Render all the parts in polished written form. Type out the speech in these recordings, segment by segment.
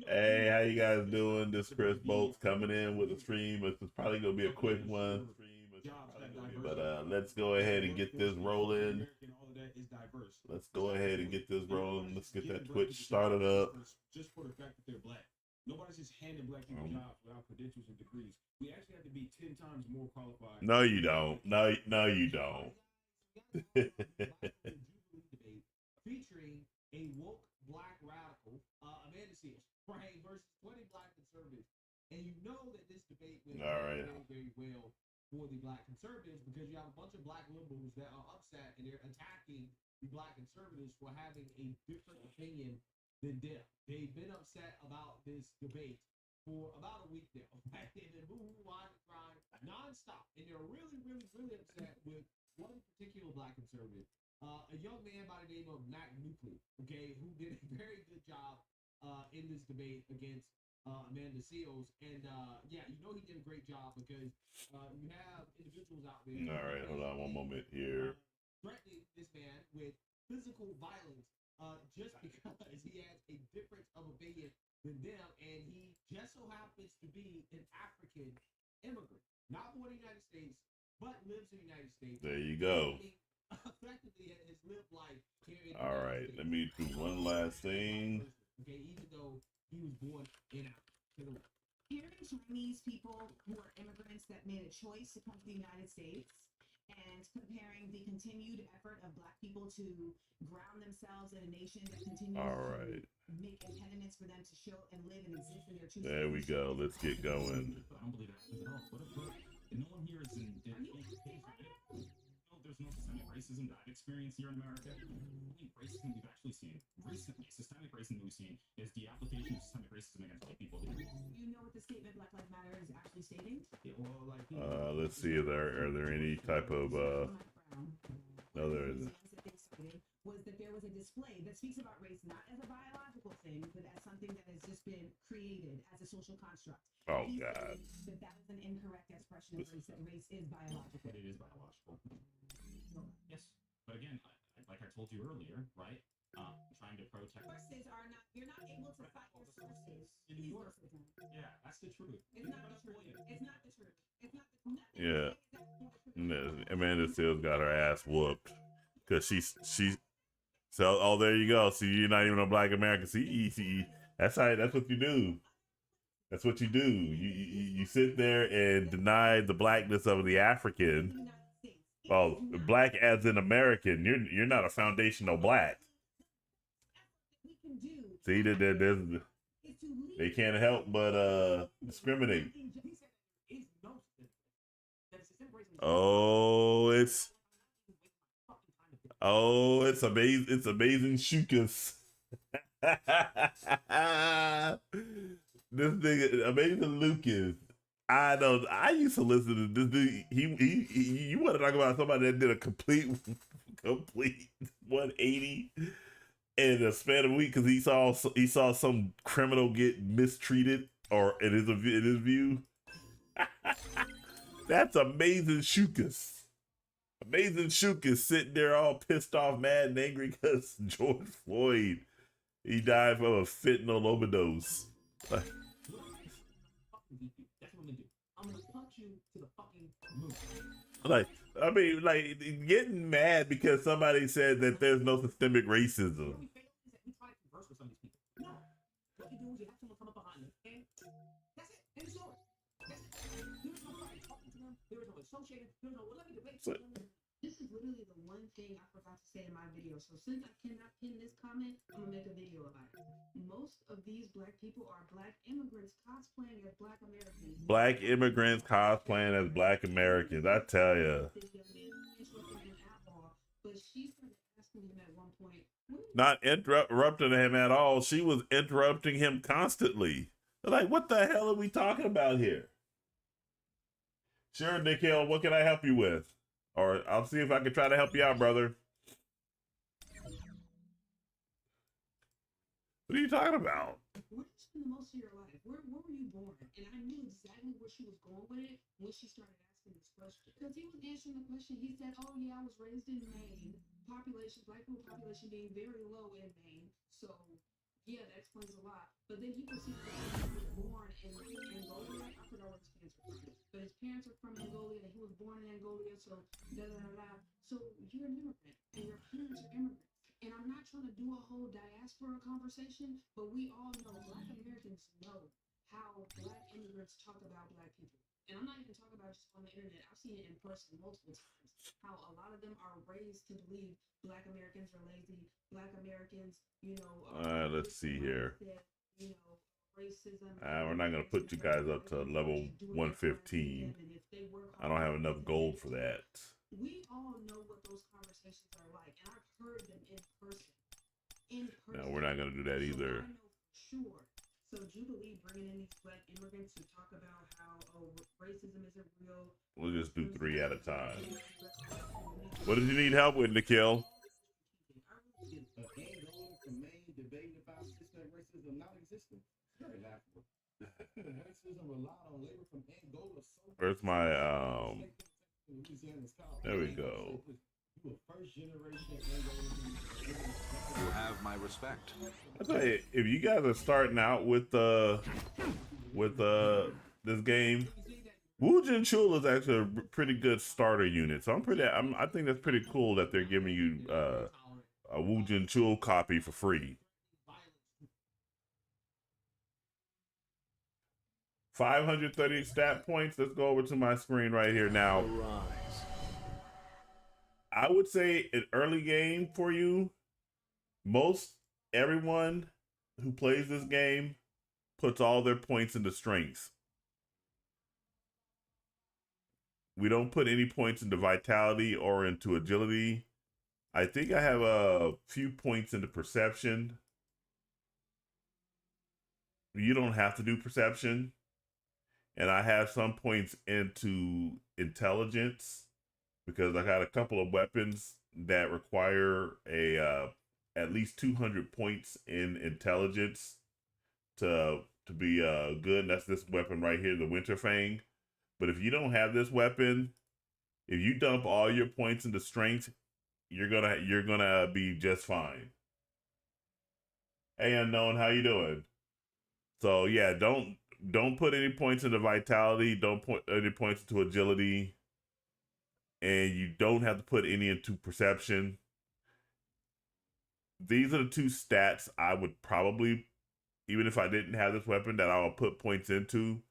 Hey, how you guys doing? This Chris Bolts coming in with a stream. This is probably gonna be a quick one, but let's go ahead and get this rolling. Let's go ahead and get this rolling. Let's get that Twitch started up. Just for the fact that they're black. Nobody's just handing black people jobs without credentials and degrees. We actually have to be 10 times more qualified. No, you don't. No, you don't. Featuring a woke black radical, Amanda Sears, right, versus 20 black conservatives. And you know that this debate went very, very well for the black conservatives because you have a bunch of black liberals that are upset and they're attacking the black conservatives for having a different opinion than them. They've been upset about this debate for about a week now. Right? They've been wine and crying nonstop. And they're really, really, really upset with one particular black conservative. A young man by the name of Matt Nuckley, okay, who did a very good job in this debate against Amanda Seals. And yeah, you know he did a great job because you have individuals out there. All right, hold on one moment here. Threatening this man with physical violence just because he has a difference of opinion than them, and he just so happens to be an African immigrant, not born in the United States, but lives in the United States. There you go. Effectively has lived life here in all right, let me do one last thing. Okay, even though he was born in Africa. Hearing Chinese people who are immigrants that made a choice to come to the United States and comparing the continued effort of black people to ground themselves in a nation that continues to make impediments for them to show and live and exist in their true. There we go. Let's get going. I don't believe that at all. No one here is in there's no systemic racism that I've experienced here in America. The only racism we've actually seen recently, systemic racism we've seen, is the application of systemic racism against white people. You know what the statement Black Lives Matter is actually stating? Yeah, well, like, let's see. Are there any type of no, there isn't. Was that there was a display that speaks about race not as a biological thing, but as something that has just been created as a social construct. Oh God! That was an incorrect expression of race. That race is biological. But it is biological. Yes, but again, like I told you earlier, right? Trying to protect. Sources are not. You're not able to cite your sources. In New York. Yeah, that's the truth. It's not the truth. It's not the truth. It's not the truth. Yeah. No, Amanda Seals got her ass whooped because she's. So, oh, there you go. See, you're not even a black American. See, that's what you do. That's what you do. You sit there and deny the blackness of the African. Well, black as an American. You're not a foundational black. See, they can't help but discriminate. Oh, it's amazing. It's amazing Shukas. This nigga, Amazing Lucas. I used to listen to this dude. You want to talk about somebody that did a complete 180 in a span of a week because he saw some criminal get mistreated or in his view. That's Amazing Shukas. Amazing Shukas sitting there all pissed off, mad and angry because George Floyd, he died from a fentanyl overdose. Like, I mean, like, getting mad because somebody said that there's no systemic racism. This is literally the one thing I forgot to say in my video. So since I cannot pin this comment, I'm gonna make a video about it. Most of these black people are black immigrants cosplaying as black Americans. Black immigrants cosplaying as black Americans. I tell ya. But she started asking him at one point. Not interrupting him at all. She was interrupting him constantly. Like, what the hell are we talking about here? Sure, Nikhil, what can I help you with? Or I'll see if I can try to help you out, brother. What are you talking about? Where did you spend most of your life? Where were you born? And I knew exactly where she was going with it when she started asking this question. Because he was answering the question, he said, oh yeah, I was raised in Maine. Black people population being very low in Maine. So Yeah, that explains a lot. But then he proceeds to say he was born in Angola. I forgot where his parents are from. But his parents are from Angola and he was born in Angola, so da da da da. So you're an immigrant and your parents are immigrants. And I'm not trying to do a whole diaspora conversation, but we all know Black Americans know how Black immigrants talk about Black people. And I'm not even talking about just on the internet. I've seen it in person multiple times. How a lot of them are raised to believe Black Americans are lazy. Black Americans, let's see here. You know, racism. We're not gonna put you guys up to level 115. I don't have enough gold for that. We all know what those conversations are like, and I've heard them in person. No, we're not gonna do that either. So I know for sure. So Jubilee bringing in these Black immigrants to talk about how racism isn't real. We'll just do 3 at a time. What did you need help with, Nikhil? Debating about systemic racism not existing. Very laughable. Racism relied on labor from Angola. Where's my there we go. You have my respect. I tell you, if you guys are starting out with this game, Woojin Chul is actually a pretty good starter unit. So I think that's pretty cool that they're giving you a Woojin Chul copy for free. 530 stat points. Let's go over to my screen right here now. I would say an early game for you. Everyone who plays this game puts all their points into strengths. We don't put any points into vitality or into agility. I think I have a few points into perception. You don't have to do perception. And I have some points into intelligence because I got a couple of weapons that require at least 200 points in intelligence to be good. And that's this weapon right here, the Winter Fang. But if you don't have this weapon, if you dump all your points into strength, you're gonna be just fine. Hey, Unknown, how you doing? So yeah, don't put any points into vitality. Don't put any points into agility. And you don't have to put any into perception. These are the 2 stats I would probably, even if I didn't have this weapon, that I would put points into.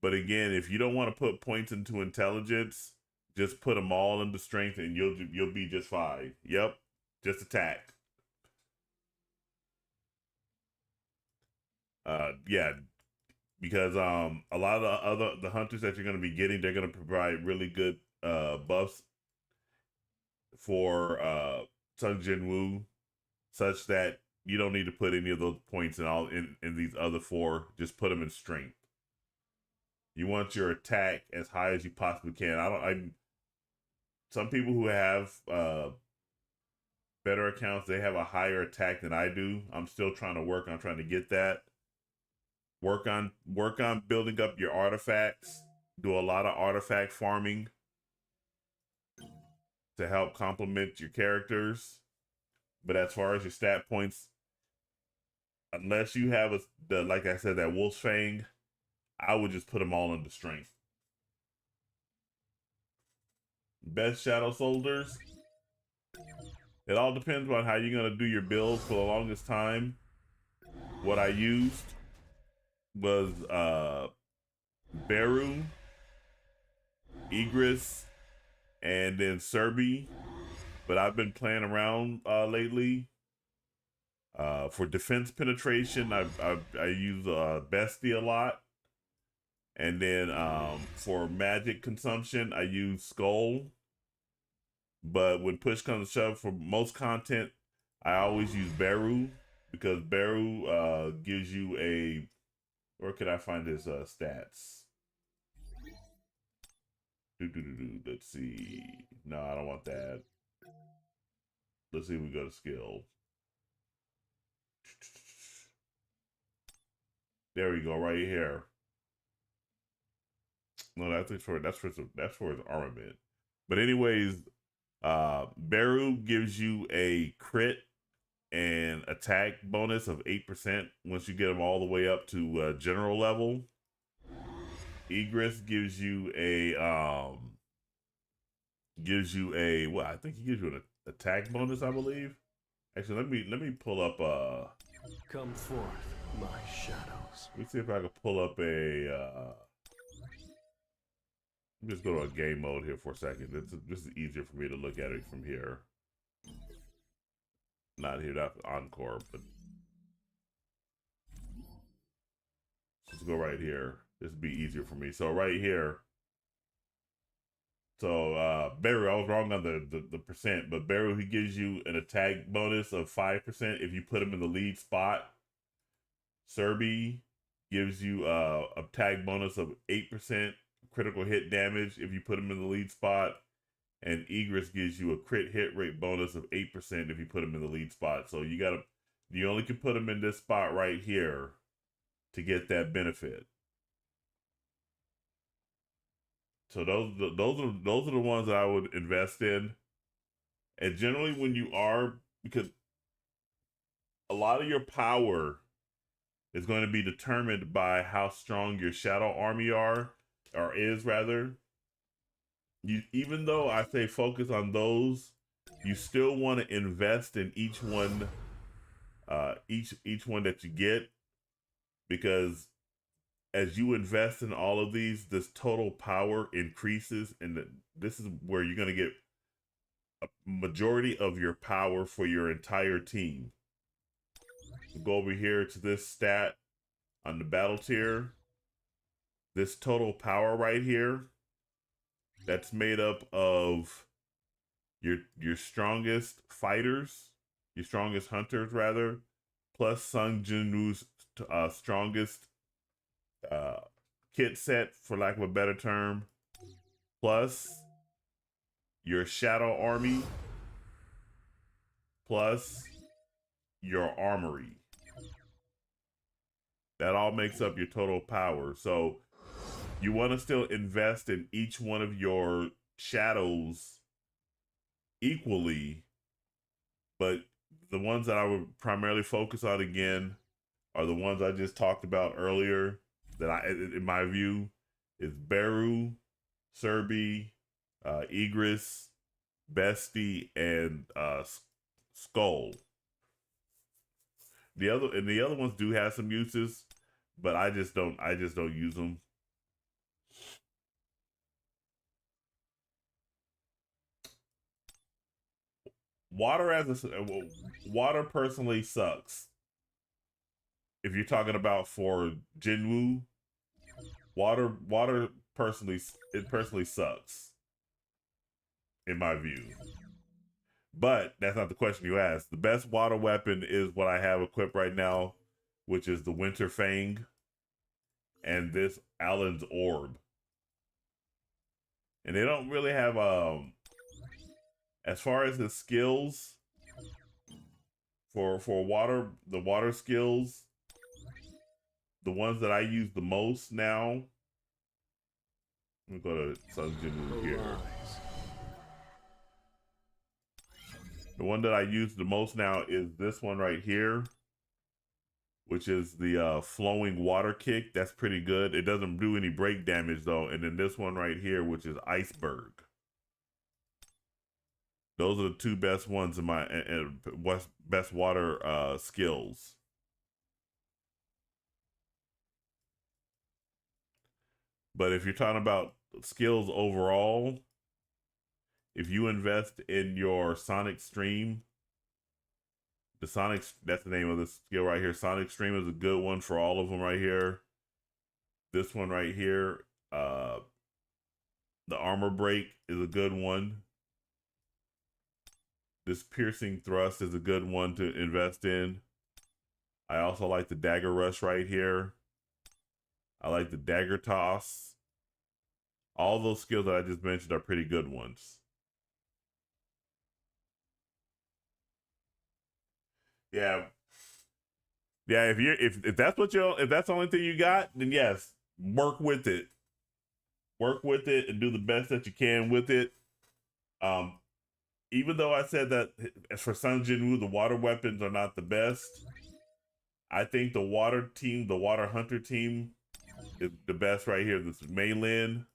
But again, if you don't want to put points into intelligence, just put them all into strength and you'll be just fine. Yep, just attack. Yeah. Because a lot of the hunters that you're going to be getting, they're going to provide really good buffs for Sung Jin Woo, such that you don't need to put any of those points in these other 4. Just put them in strength. You want your attack as high as you possibly can. Some people who have better accounts, they have a higher attack than I do. I'm still trying to get that. Work on building up your artifacts. Do a lot of artifact farming to help complement your characters. But as far as your stat points, unless you have like I said, that Wolf's Fang, I would just put them all into strength. Best Shadow Soldiers. It all depends on how you're gonna do your builds. For the longest time, what I used was Beru, Igris, and then Serbi. But I've been playing around lately. For defense penetration, I use Bestie a lot. And then for magic consumption, I use Skull. But when push comes to shove, for most content, I always use Beru. Because Beru gives you a... Where could I find his stats? Let's see. No, I don't want that. Let's see if we go to skill. There we go, right here. No, that's for his armament. But anyways, Beru gives you a crit and attack bonus of 8% once you get them all the way up to general level. Egress gives you a well, I think he gives you an attack bonus, I believe. Actually, let me pull up Come forth, my shadows. let me see if I can pull up a let me just go to a game mode here for a second. This is easier for me to look at it from here. Not here, not Encore, but let's go right here. This would be easier for me. So right here. So Beru, I was wrong on the percent, but Beru, he gives you an attack bonus of 5% if you put him in the lead spot. Serbi gives you a attack bonus of 8% critical hit damage if you put him in the lead spot. And Egress gives you a crit hit rate bonus of 8% if you put him in the lead spot. So you only can put him in this spot right here to get that benefit. So those are the ones that I would invest in. And generally when you are, because a lot of your power is going to be determined by how strong your shadow army is rather. Even though I say focus on those, you still want to invest in each one that you get, because as you invest in all of these, this total power increases, and this is where you're going to get a majority of your power for your entire team. We'll go over here to this stat on the battle tier. This total power right here, that's made up of your strongest fighters, your strongest hunters rather, plus Sung Jinwoo's strongest kit set, for lack of a better term, plus your shadow army, plus your armory. That all makes up your total power. So you want to still invest in each one of your shadows equally, but the ones that I would primarily focus on again are the ones I just talked about earlier, that in my view, is Beru, Serbi, Egress, Bestie, and Skull. The other ones do have some uses, but I just don't use them. Water personally sucks. If you're talking about for Jinwoo, water personally sucks, in my view. But that's not the question you asked. The best water weapon is what I have equipped right now, which is the Winter Fang and this Allen's Orb. And they don't really have as far as the skills for water, the water skills, the ones that I use the most now. Let me go to Sung Jinwoo here. The one that I use the most now is this one right here, which is the flowing water kick. That's pretty good. It doesn't do any break damage though. And then this one right here, which is Iceberg. Those are the two best ones in my best water skills. But if you're talking about skills overall, if you invest in your Sonic Stream, that's the name of this skill right here. Sonic Stream is a good one for all of them right here. This one right here, the Armor Break is a good one. This Piercing Thrust is a good one to invest in. I also like the Dagger Rush right here. I like the Dagger Toss. All those skills that I just mentioned are pretty good ones. Yeah. Yeah, if that's if that's the only thing you got, then yes, work with it. Work with it and do the best that you can with it. even though I said that for Sung Jinwoo, the water weapons are not the best, I think the water team, the water hunter team, is the best right here. This is Mei Lin,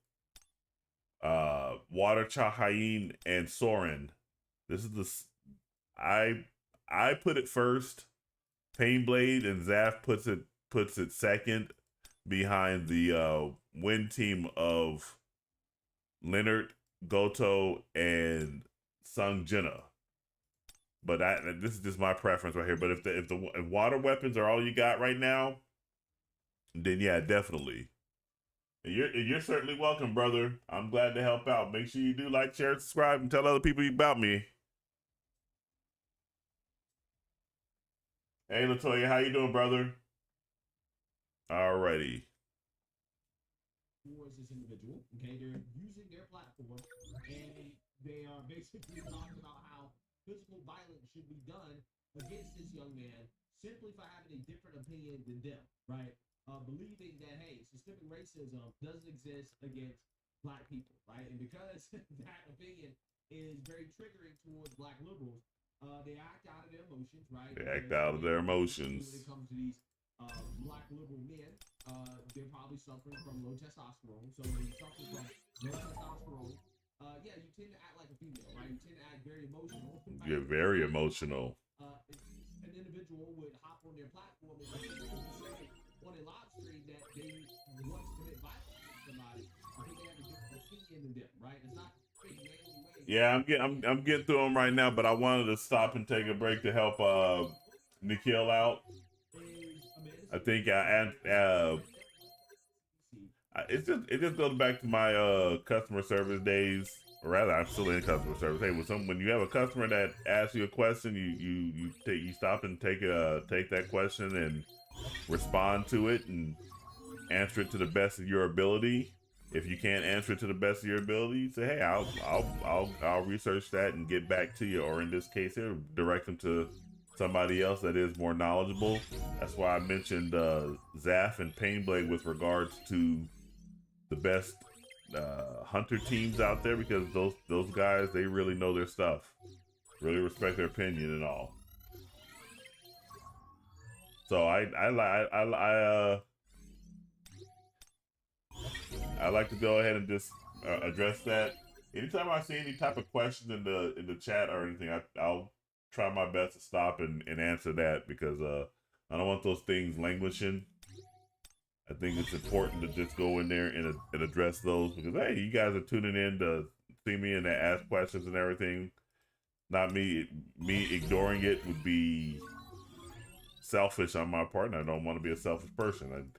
Water Chahayin, and Soren. This is the I put it first. Painblade and Zaf puts it second behind the win team of Leonard, Goto, and Sung Jinna. But this is just my preference right here. But if water weapons are all you got right now, then yeah, definitely. And you're certainly welcome, brother. I'm glad to help out. Make sure you do like, share, subscribe, and tell other people about me. Hey, Latoya, how you doing, brother? Alrighty. Towards this individual, okay, they're using their platform, and they are basically talking about how physical violence should be done against this young man simply for having a different opinion than them, right? Believing that, hey, systemic racism doesn't exist against black people, right? And because that opinion is very triggering towards black liberals, they act out of their emotions, right? They act out of their emotions. When it comes to these black liberal men, they're probably suffering from low testosterone. So when you suffer from low testosterone, yeah, you tend to act like a female, right? You tend to act very emotional. Right? You're very emotional. An individual would hop on their platform and say on a live stream that they want to commit violence against somebody. I think they have a different opinion than them, right? It's not a manly way. Yeah, I'm getting through them right now, but I wanted to stop and take a break to help Nikhil out. I think it just goes back to my customer service days. Or rather, I'm still in customer service. Hey, when you have a customer that asks you a question, you stop and take that question and respond to it and answer it to the best of your ability. If you can't answer it to the best of your ability, you say, "Hey, I'll research that and get back to you." Or in this case, here, direct them to somebody else that is more knowledgeable. That's why I mentioned Zaf and Painblade with regards to the best hunter teams out there, because those guys, they really know their stuff, really respect their opinion and all. So I like to go ahead and just address that. Anytime I see any type of question in the chat or anything, I'll try my best to stop and answer that, because I don't want those things languishing. I think it's important to just go in there and address those, because hey, you guys are tuning in to see me and to ask questions and everything. Not me ignoring it would be selfish on my part, and I don't want to be a selfish person.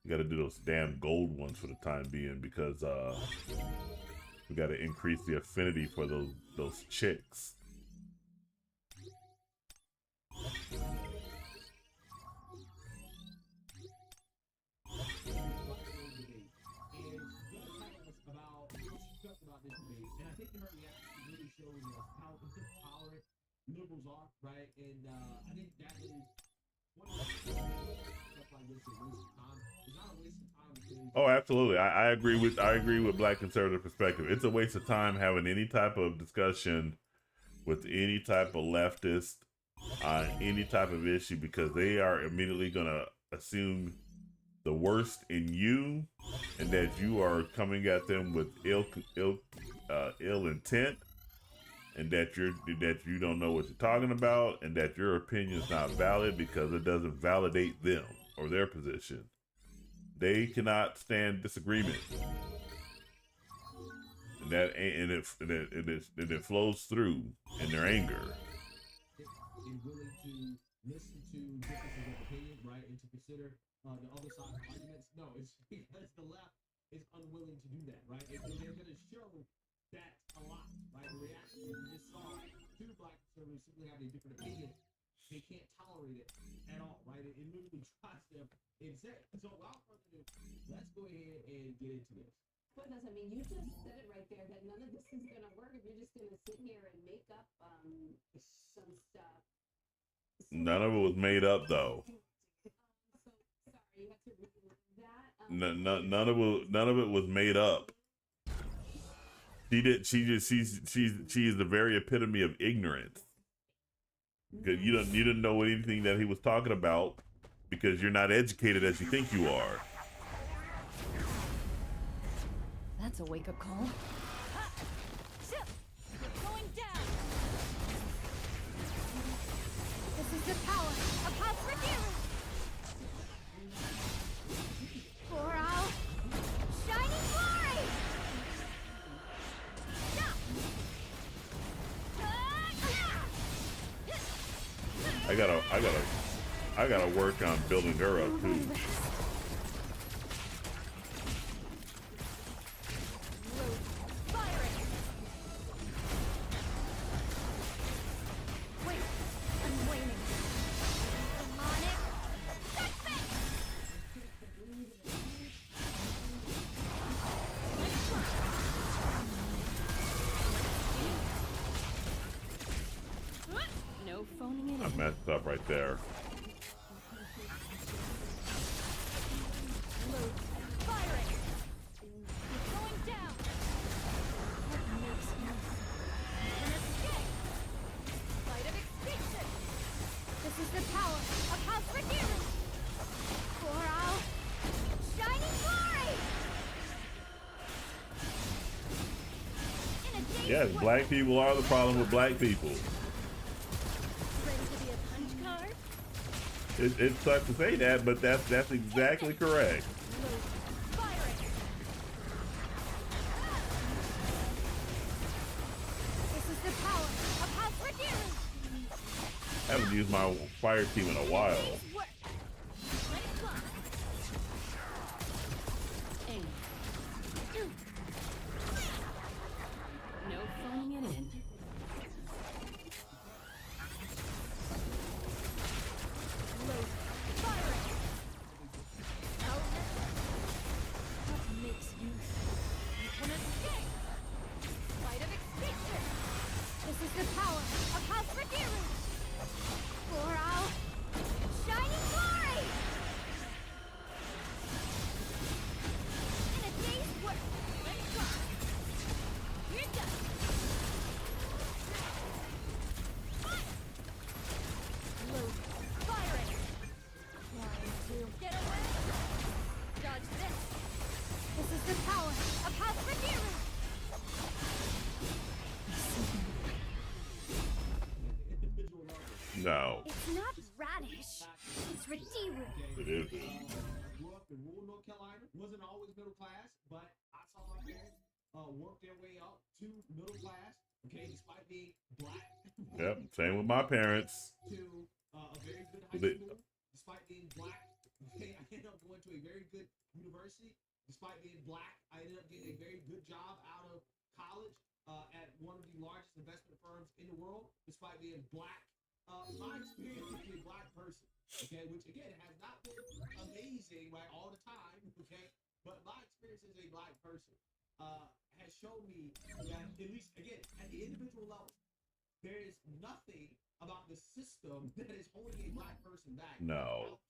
You got to do those damn gold ones for the time being, because we got to increase the affinity for those chicks. Liberals are, right? And I think that is one of the stuff like this is a waste of time. It's not a waste of time because oh, absolutely. I agree with Black conservative perspective. It's a waste of time having any type of discussion with any type of leftist on any type of issue, because they are immediately gonna assume the worst in you, and that you are coming at them with ill intent, and that you don't know what you're talking about, and that your opinion is not valid because it doesn't validate them or their position. They cannot stand disagreement, and it flows through in their anger. And willing to listen to differences of opinion, right, and to consider the other side's arguments. No, it's because the left is unwilling to do that, right? And they're going to show that a lot, right? The reaction you just saw to Black conservatives simply having a different opinion, they can't tolerate it at all, right? It literally drives them insane. So without further ado, let's go ahead and get into this. What does that mean? You just said it right there that none of this is going to work if you're just going to sit here and make up some stuff. None of it was made up, though. Sorry, you have to read that. None of it was made up. She did. She is the very epitome of ignorance. Because you didn't know anything that he was talking about because you're not educated as you think you are. That's a wake-up call. You're going down. This is the power of House Revealer. For our shining glory. I gotta work on building her up too. No phoning it I in. messed up right there. Yes, black people are the problem with black people. It sucks to say that, but that's exactly correct. I haven't used my fire team in a while. No phoning it in. No. It's not radish. It's redeemer. It is. Grew up in rural North Carolina. Wasn't always middle class, but I saw my parents work their way up to middle class. Okay, despite being black. Yep. Same with my parents. To a very good high school, despite being black. Okay, I ended up going to a very good university. Despite being black, I ended up getting a very good job out of college at one of the largest investment firms in the world. Despite being black. My experience with a black person, okay, which again has not been amazing, right, all the time, okay, but my experience as a black person has shown me that, at least, again, at the individual level, there is nothing about the system that is holding a black person back. No.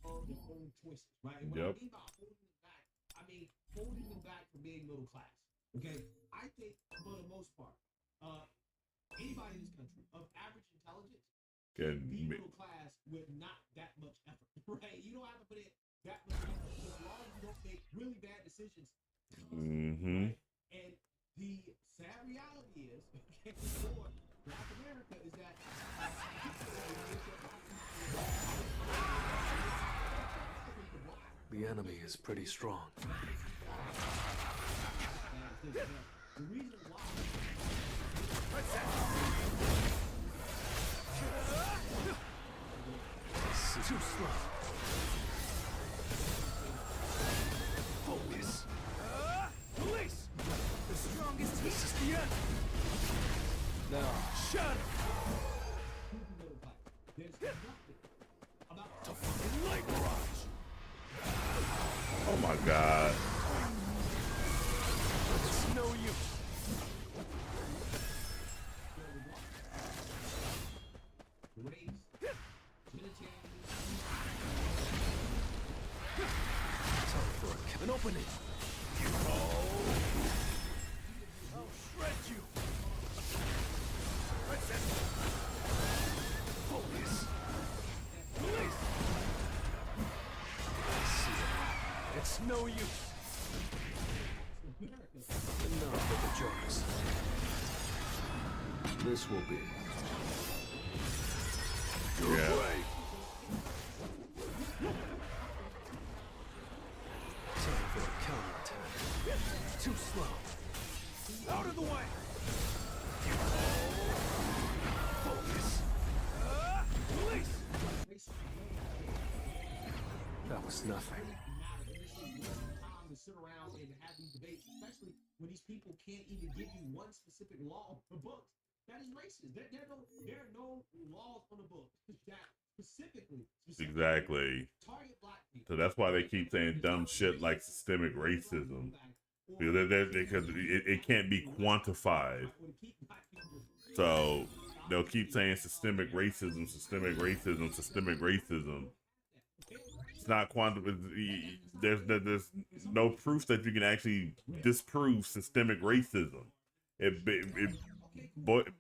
Outside of their own choices, right? And what I mean by holding them back, I mean holding them back from being middle class, okay? I think, for the most part, anybody in this country of average intelligence can be middle class with not that much effort, right? You don't have to put in that much effort as long as you don't make really bad decisions. Mm-hmm. Right? And the sad reality is, for Black America, is that The enemy is pretty strong. the reason why. Too slow. Focus. Release. The strongest. This is the end. Now, shatter. The fucking light barrage. Oh my God. It's no use. Time for an opening. no use. Enough with the jokes. This will be your way. Time for a counterattack. Too slow. Out of the way. Focus. Release. That was nothing. To sit around and have these debates, especially when these people can't even give you one specific law on the books that is racist. There are no laws on the books that specifically Exactly. target black people. So that's why they keep saying dumb shit like systemic racism. Because it can't be quantified. So they'll keep saying systemic racism, systemic racism, systemic racism. It's not there's no proof that you can actually disprove systemic racism. It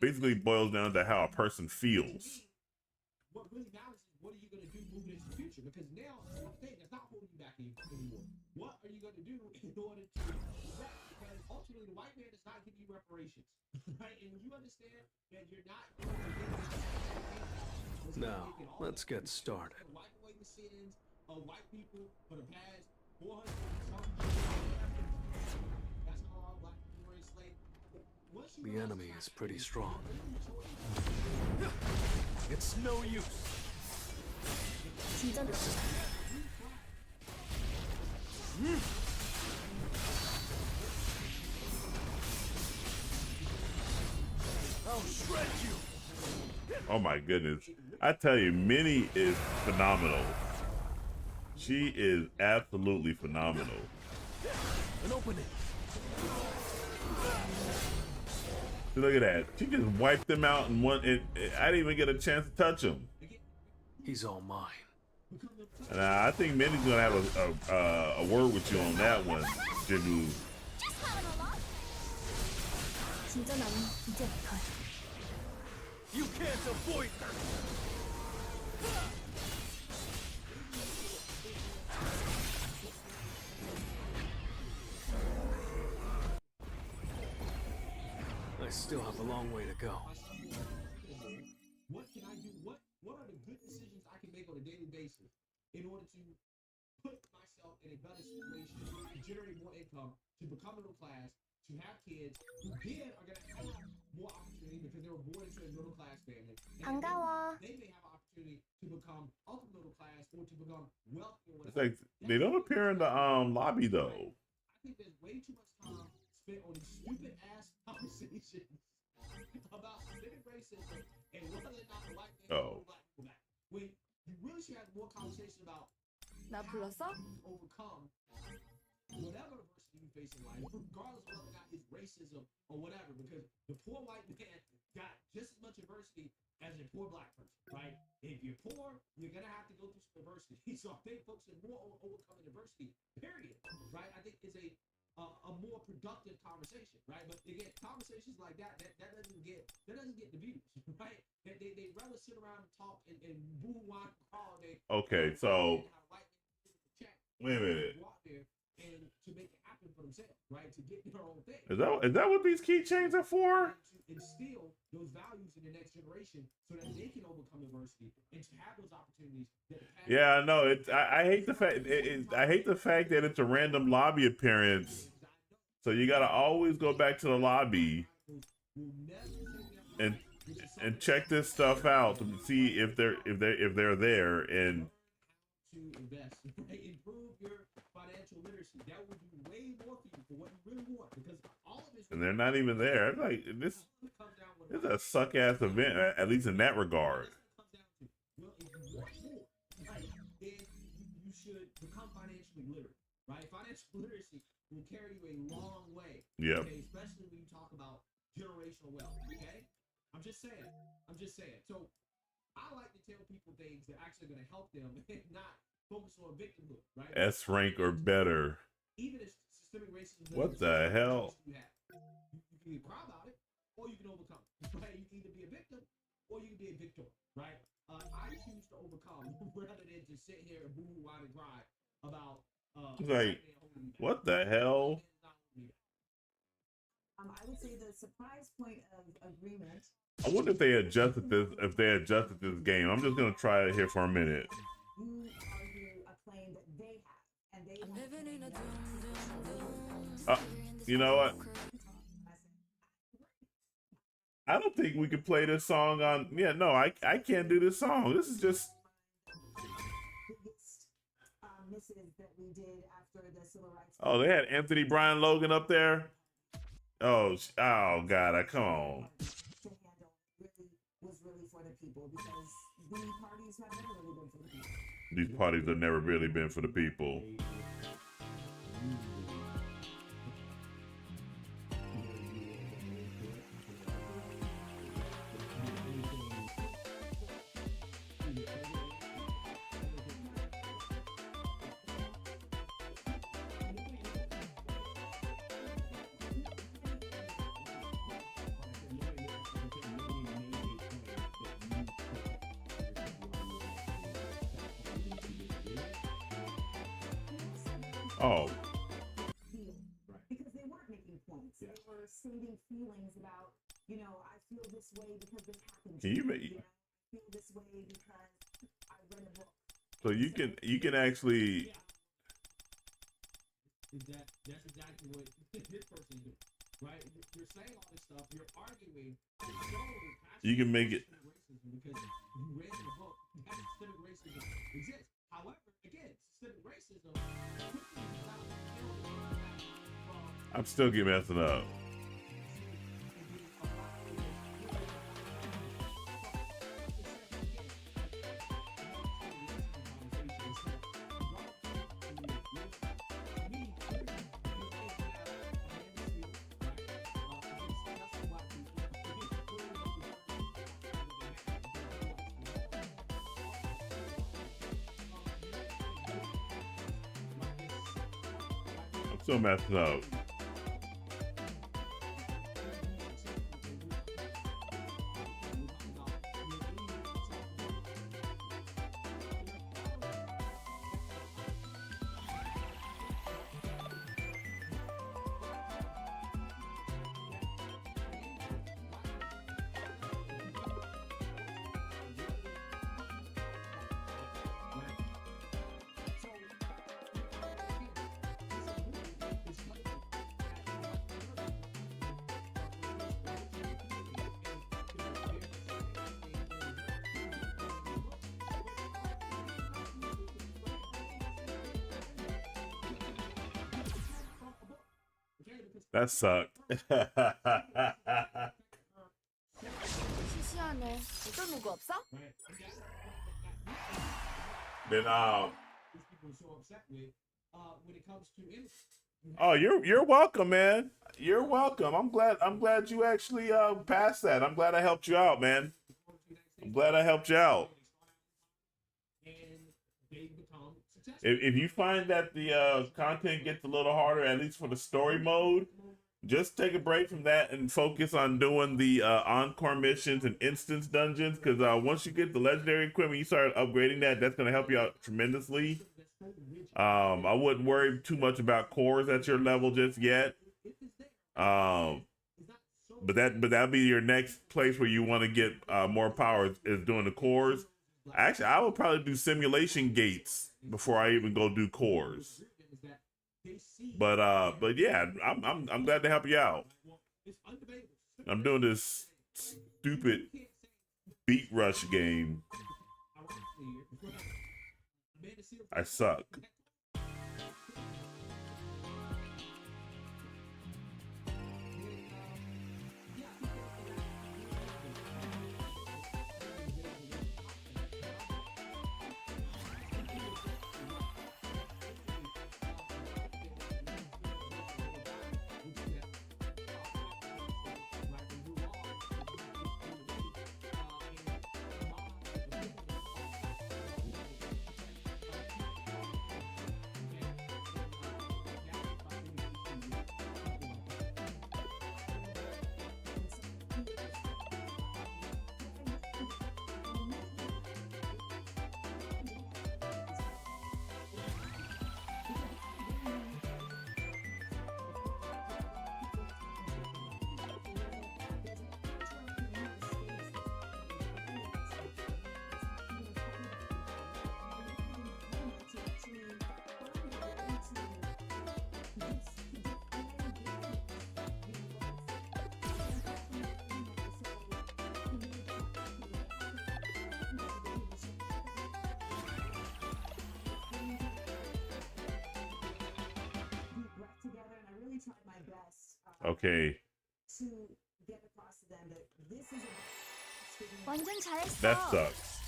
basically boils down to how a person feels. What really matters is what are you going to do moving into the future? Because now one thing that's not holding you back anymore. What are you going to do in order to because ultimately the white man does not give you reparations, right? And when you understand that you're not going to get now let's get started. Wipe away the sins of white people for the past 400 years. That's how all black people were enslaved. The enemy is pretty strong. It's no use. I'll shred you. Oh my goodness. I tell you, Minnie is phenomenal. She is absolutely phenomenal. An opening. Look at that. She just wiped him out in one. I didn't even get a chance to touch him. He's all mine. And I think Minnie's gonna have a word with you on that one, Jimmy. You can't avoid her. I still have a long way to go. What can I do? What are the good decisions I can make on a daily basis in order to put myself in a better situation, to generate more income, to become middle class, to have kids who then are going to have more opportunity because they were born into a middle class family. And they may have an opportunity to become ultra middle class or to become wealthy or whatever. It's like they don't appear in the lobby though. I think there's way too much time spent on these stupid ass conversations about systemic racism and whether or not the white man can black people back. When you really should have more conversation about how to overcome whatever adversity you face in life, regardless of whether or not it's racism or whatever, because the poor white man got just as much adversity as a poor black person, right? If you're poor, you're gonna have to go through some adversity. So I think folks are more overcoming adversity, period, right? I think it's a more productive conversation, right? But again, conversations like that doesn't get the views, right? They rather sit around and talk and boo whine all day. Okay, so wait a minute. And to make it happen for themselves, right? To get their own thing. Is that what these keychains are for? To instill those values in the next generation so that they can overcome adversity and to have those opportunities. Yeah, I know. I hate the fact. I hate the fact that it's a random lobby appearance. So you gotta always go back to the lobby and check this stuff out to see if they're there and to invest, right? Improve your financial literacy. That will do way more for you for what you really want because all of this. And they're not even there. It's like this is a suck ass event, at least in that regard. Well, if you want more, right, then you should become financially literate, right? Financial literacy will carry you a long way. Yeah. Okay? Especially when you talk about generational wealth. Okay. I'm just saying. So I like to tell people things that are actually going to help them and not focus on victimhood, right? S rank or better. Even if systemic racism. What the hell? You can either cry about it or you can overcome it, right? You can either be a victim or you can be a victor, right? I choose to overcome rather than to sit here and boo, whine, and cry about It's like, what the hell? I would say the surprise point of agreement. I wonder if they adjusted this. If they adjusted this game, I'm just gonna try it here for a minute. You argue a claim that they have, and they You know what? I don't think we could play this song on. Yeah, no, I can't do this song. This is just. Misses that we did after the civil rights. Oh, they had Anthony Brian Logan up there. Oh God! Come on. To handle was really for the people because these parties have never really been for the people. These parties have never really been for the people. Oh. Because they weren't making points. They were stating feelings about, I feel this way because this happened to me. I feel this way because I read a book. So you can actually. That's exactly what this person did, right? You're saying all this stuff. You're arguing. You can make it. Because you read in the book that systemic racism exists. However, again, systemic racism. I'm still getting messing up. I'm still messing up. That sucked. 시시하네. 어떤 누구 없어? Then oh, you're welcome, man. You're welcome. I'm glad you actually passed that. I'm glad I helped you out, man. I'm glad I helped you out. If you find that the content gets a little harder, at least for the story mode, just take a break from that and focus on doing the encore missions and instance dungeons. Because once you get the legendary equipment, you start upgrading that's going to help you out tremendously. I wouldn't worry too much about cores at your level just yet. But that'll be your next place where you want to get more power is doing the cores. Actually, I would probably do simulation gates before I even go do cores. But yeah, I'm glad to help you out. I'm doing this stupid beat rush game. I suck. Okay. To get across to them that this is a 완전 잘했어. That sucks.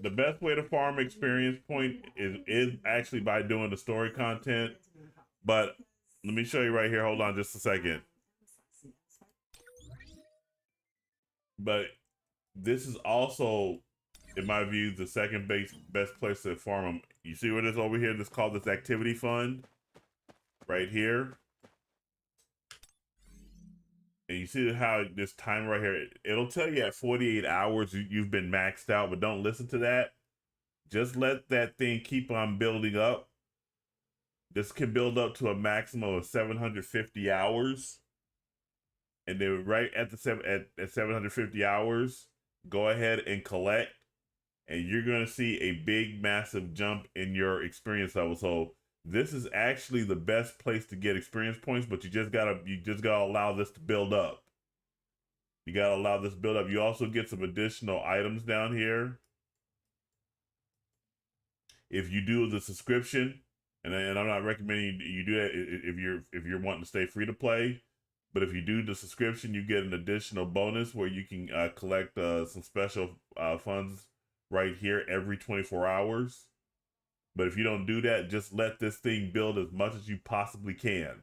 The best way to farm experience point is actually by doing the story content. But let me show you right here. Hold on just a second. But this is also, in my view, the second best place to farm them. You see what it is over here? This called this activity fund right here. And you see how this timer right here, it'll tell you at 48 hours you've been maxed out, but don't listen to that. Just let that thing keep on building up. This can build up to a maximum of 750 hours. And then right at the 750 hours, go ahead and collect. And you're going to see a big, massive jump in your experience level. So this is actually the best place to get experience points, but you just gotta allow this to build up. You gotta allow this to build up. You also get some additional items down here. If you do the subscription, and I'm not recommending you do that if you're wanting to stay free to play, but if you do the subscription, you get an additional bonus where you can collect some special funds right here every 24 hours. But if you don't do that, just let this thing build as much as you possibly can.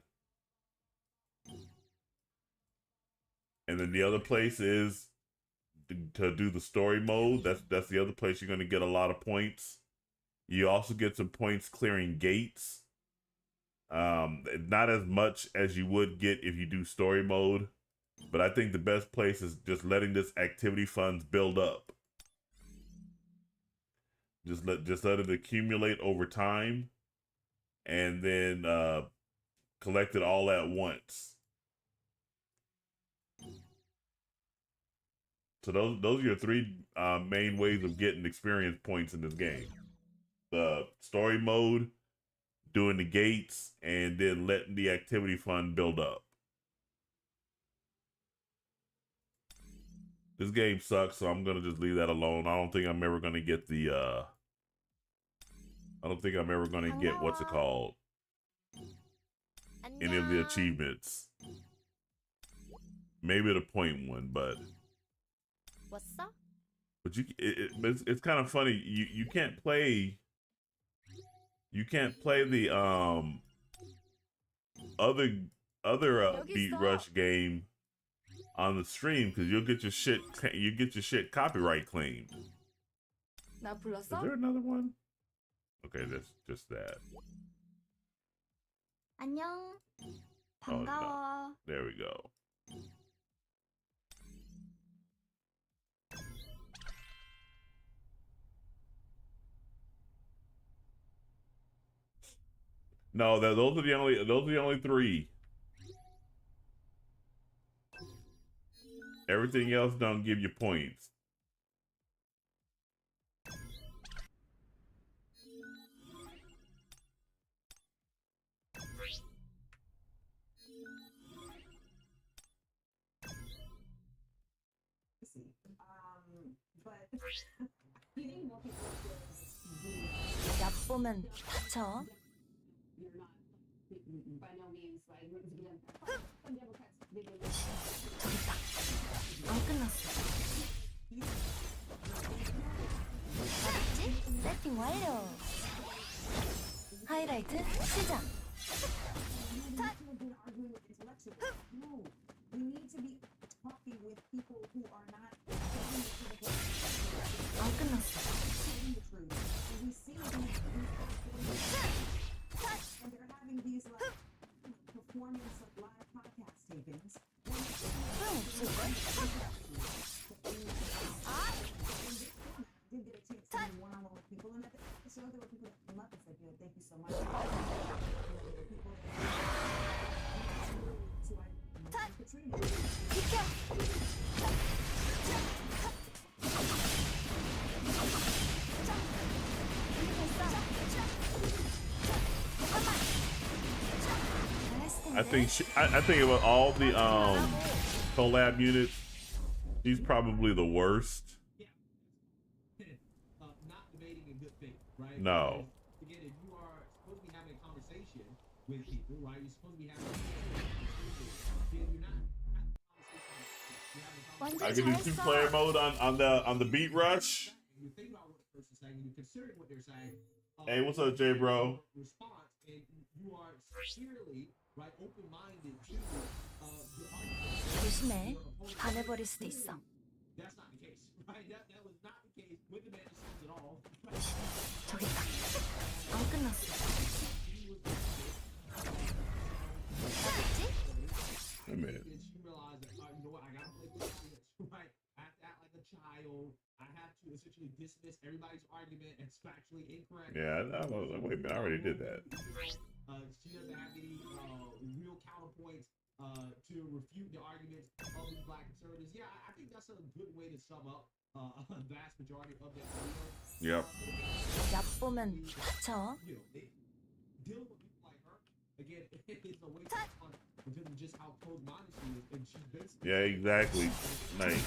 And then the other place is to do the story mode. That's the other place you're going to get a lot of points. You also get some points clearing gates. Not as much as you would get if you do story mode. But I think the best place is just letting this activity funds build up. Just let it accumulate over time, and then collect it all at once. So those are your three main ways of getting experience points in this game: the story mode, doing the gates, and then letting the activity fund build up. This game sucks, so I'm gonna just leave that alone. I don't think I'm ever gonna get the I don't think I'm ever gonna get what's it called? Any of the achievements. Maybe the point one, but it's kind of funny. You can't play the other Beat Rush game on the stream because you'll get your shit copyright claimed. Is there another one? Okay, that's just that. 안녕. 반가워. Oh, no. There we go. No, those are the only three. Everything else don't give you points. 얕보면 다쳐. 저기 있다. 안 끝났어. 알았지? 세팅 완료. 하이라이트 시작. 안 끝났어. I think of all the collab units, he's probably the worst. Not debating in good faith, right? No. Again, if you are supposed to be having a conversation with people, right? You're supposed to be having then you're not I can do 2-player mode on the beat rush. you think about what the person's saying, and you're considering what they're saying. Hey, what's up, J bro? Response, and you are sincerely, right, open-minded to the argument. 조심해. 반해버릴 수도 있어. That's not the case, right? That was not the case with the Madisons at all. 저기 있다. 안 끝났어. Hey, man. You realize that, you know what, I gotta play this audience, right? I have to act like a child. I have to essentially dismiss everybody's argument as factually incorrect. Yeah, wait a minute, I already did that. She doesn't have any real counterpoints to refute the arguments of these black conservatives. Yeah, I think that's a good way to sum up a vast majority of that video. Yep. 얕보면 다쳐. You know, dealing with people like her, again, it's a way to fun because of just how close-minded she is, and she's basically Yeah, exactly. Nice.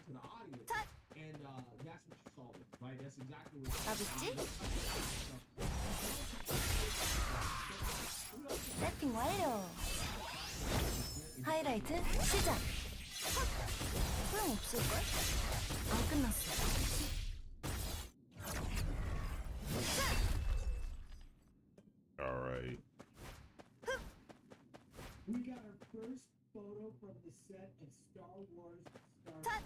to the audience, and that's what you saw, right? That's exactly what. 나붙지? 세팅 완료. 하이라이트 시작. 소용 없을걸? 안 끝났어. All right. We got our first photo from the set of Star Wars Star Wars.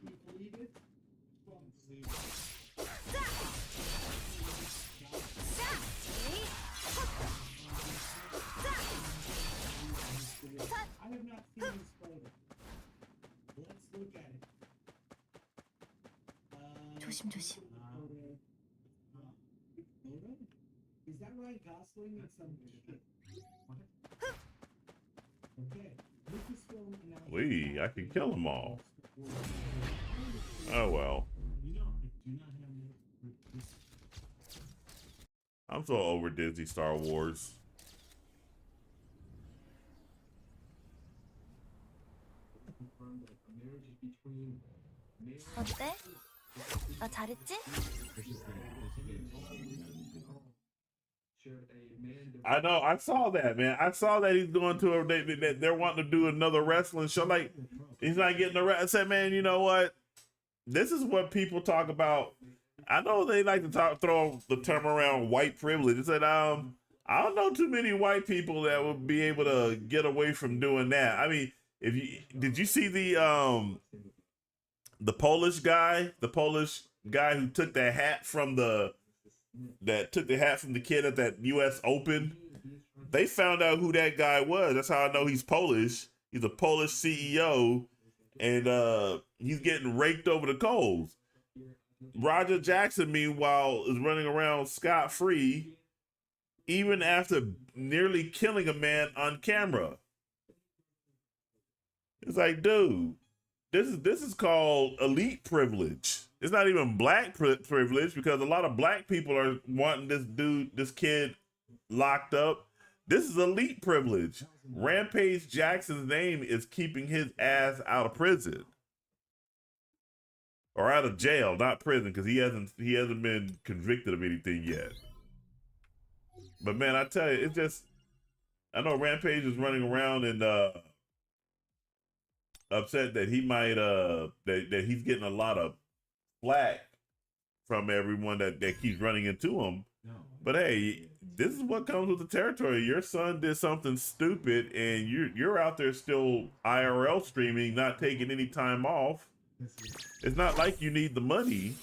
We believe it? From I have not seen this photo. Let's look at it. 조심조심. Photo? Is that Ryan Gosling and some kid? Okay. Lucasfilm announced Lee, I can kill them all. Oh well. You know, I do not have this. I'm so over Disney Star Wars. 어때? 나 잘했지? I know. I saw that, man. I saw that he's going to a. They're wanting to do another wrestling show. Like, he's not getting the. I said, man, you know what? This is what people talk about. I know they like to throw the term around white privilege. It said, I don't know too many white people that would be able to get away from doing that. I mean, did you see the Polish guy who took that hat from the kid at that U.S. Open? They found out who that guy was. That's how I know he's Polish. He's a Polish CEO, and he's getting raked over the coals. Roger Jackson, meanwhile, is running around scot-free, even after nearly killing a man on camera. It's like, dude, this is called elite privilege. It's not even black privilege, because a lot of black people are wanting this kid locked up. This is elite privilege. Rampage Jackson's name is keeping his ass out of prison. Or out of jail, not prison, because he hasn't been convicted of anything yet. But man, I tell you, it's just, I know Rampage is running around and upset that he might that he's getting a lot of flack from everyone that keeps running into him. But hey, this is what comes with the territory. Your son did something stupid, and you're out there still IRL streaming, not taking any time off. It's not like you need the money.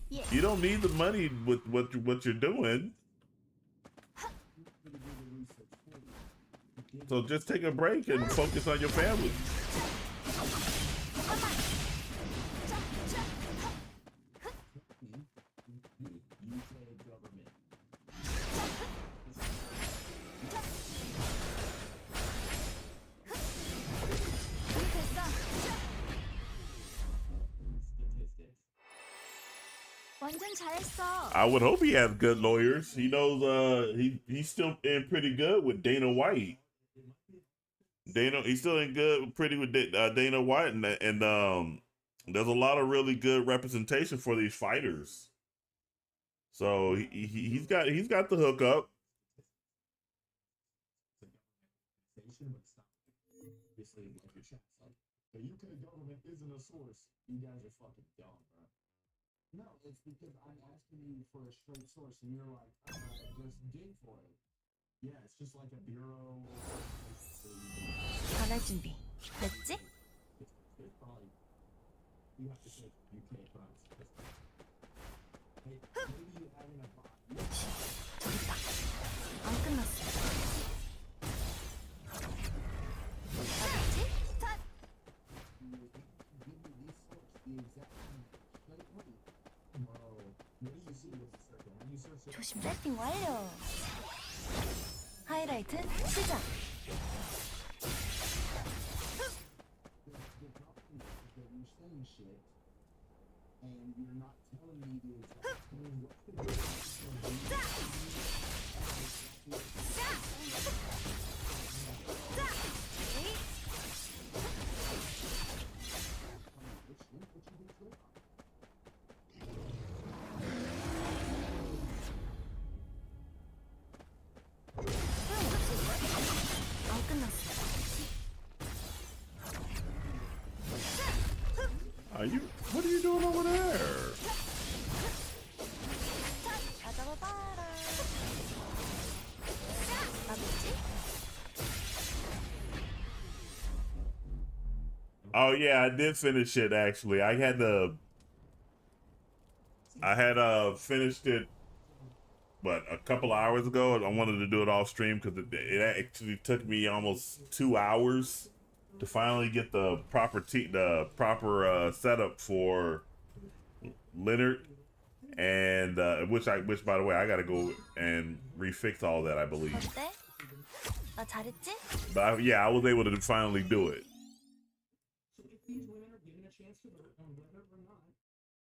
Yeah. You don't need the money with what you're doing. So just take a break and focus on your family. 완전 잘했어. I would hope he has good lawyers. He knows he's still in pretty good with Dana White. He's still in pretty with Dana White, and there's a lot of really good representation for these fighters. So he's got the hookup. The UK government isn't a source. You guys are fucking dumb, bro. No, it's because I'm asking you for a straight source, and you're like, just dig for it. Yeah, it's just like a bureau. 전할 준비. 됐지? It's probably you have to take UK price. Hey, maybe you having a bot. 저기 있다. 안 끝났어. 알았지? 자, 조심. 세팅 완료. 하이라이트 시작. And you're not telling me the exact 안 끝났어. What are you doing over there? 다 잡아봐라. 알았지? Oh yeah, I did finish it actually. I had finished it a couple hours ago. I wanted to do it off stream because it actually took me almost 2 hours to finally get the proper setup for Leonard, and which by the way I gotta go and refix all that, I believe. 어때? 나 잘했지? But I was able to finally do it. So if these women are given a chance to vote on whether or not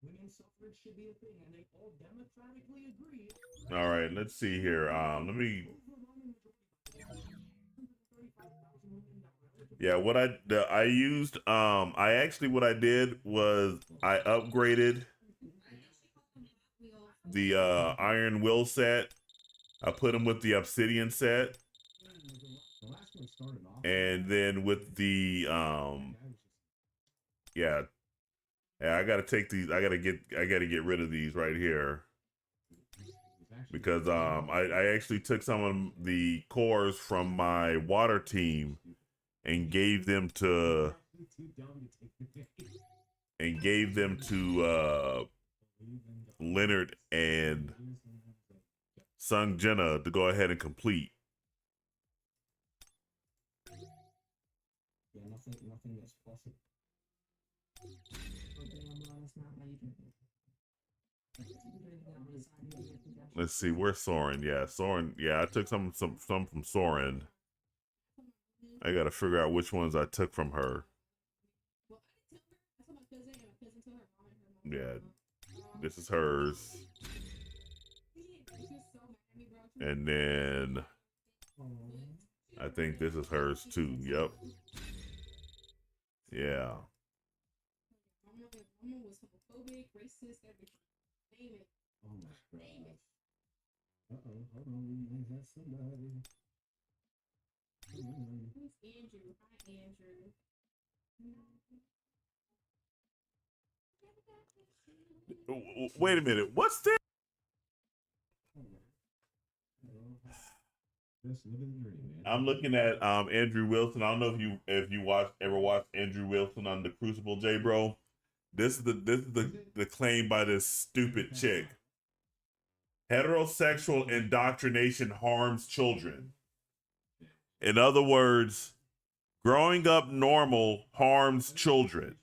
women's suffrage should be a thing, and they all democratically agree. All right, let's see here. Let me. Yeah, what I used, I actually, what I did was I upgraded the Iron Will set. I put them with the Obsidian set, and then with the yeah, I gotta take these. I gotta get rid of these right here because I actually took some of the cores from my water team and gave them to Leonard and Sung Jenna to go ahead and complete. Yeah, nothing that's possible. Let's see, where's Soren? Yeah, Soren. Yeah, I took some from Soren. I gotta figure out which ones I took from her. Yeah, this is hers. And then I think this is hers too. Yep. Yeah. Oh my god. Uh-oh, hold on, we might have somebody. Who's Andrew? Hi, Andrew. Wait a minute. What's this? I'm looking at Andrew Wilson. I don't know if you ever watched Andrew Wilson on the Crucible, J bro. This is the claim by this stupid chick. Heterosexual indoctrination harms children. In other words, growing up normal harms children.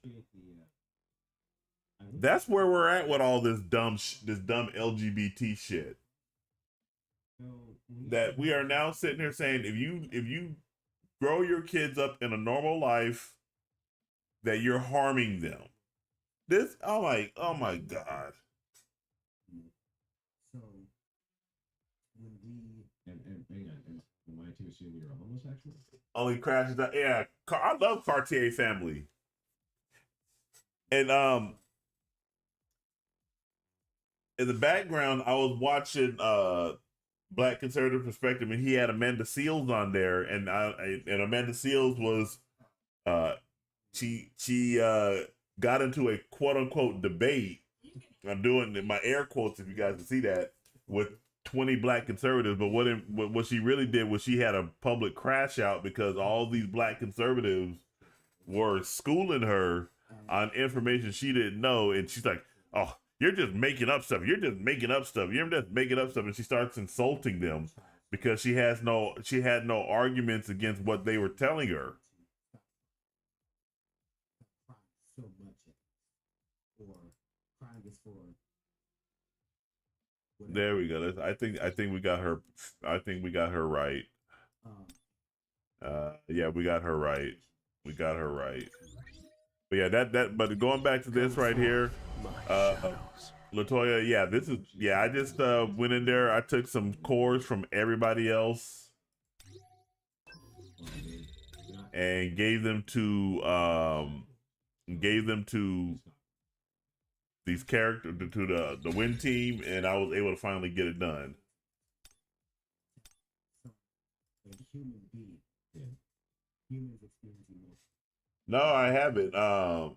That's where we're at with all this dumb LGBT shit. That we are now sitting here saying if you grow your kids up in a normal life, that you're harming them. This oh my god. So when am I to assume you're a homosexual? Only crashes out. Yeah, I love Cartier family. And in the background, I was watching Black Conservative Perspective, and he had Amanda Seales on there, and Amanda Seales was she got into a quote unquote debate. I'm doing my air quotes if you guys can see that, with 20 Black conservatives. But what she really did was she had a public crash out because all these Black conservatives were schooling her on information she didn't know, and she's like, "Oh, you're just making up stuff. You're just making up stuff. You're just making up stuff," and she starts insulting them because she had no arguments against what they were telling her. So much, or crying is for. There we go. I think we got her. I think we got her right. Yeah, we got her right. We got her right. But yeah, but going back to this right here, Latoya, yeah, this is, yeah, I just went in there, I took some cores from everybody else and gave them to these characters, to the win team, and I was able to finally get it done. Human being. Humans experiencing emotion. No, I haven't. I'll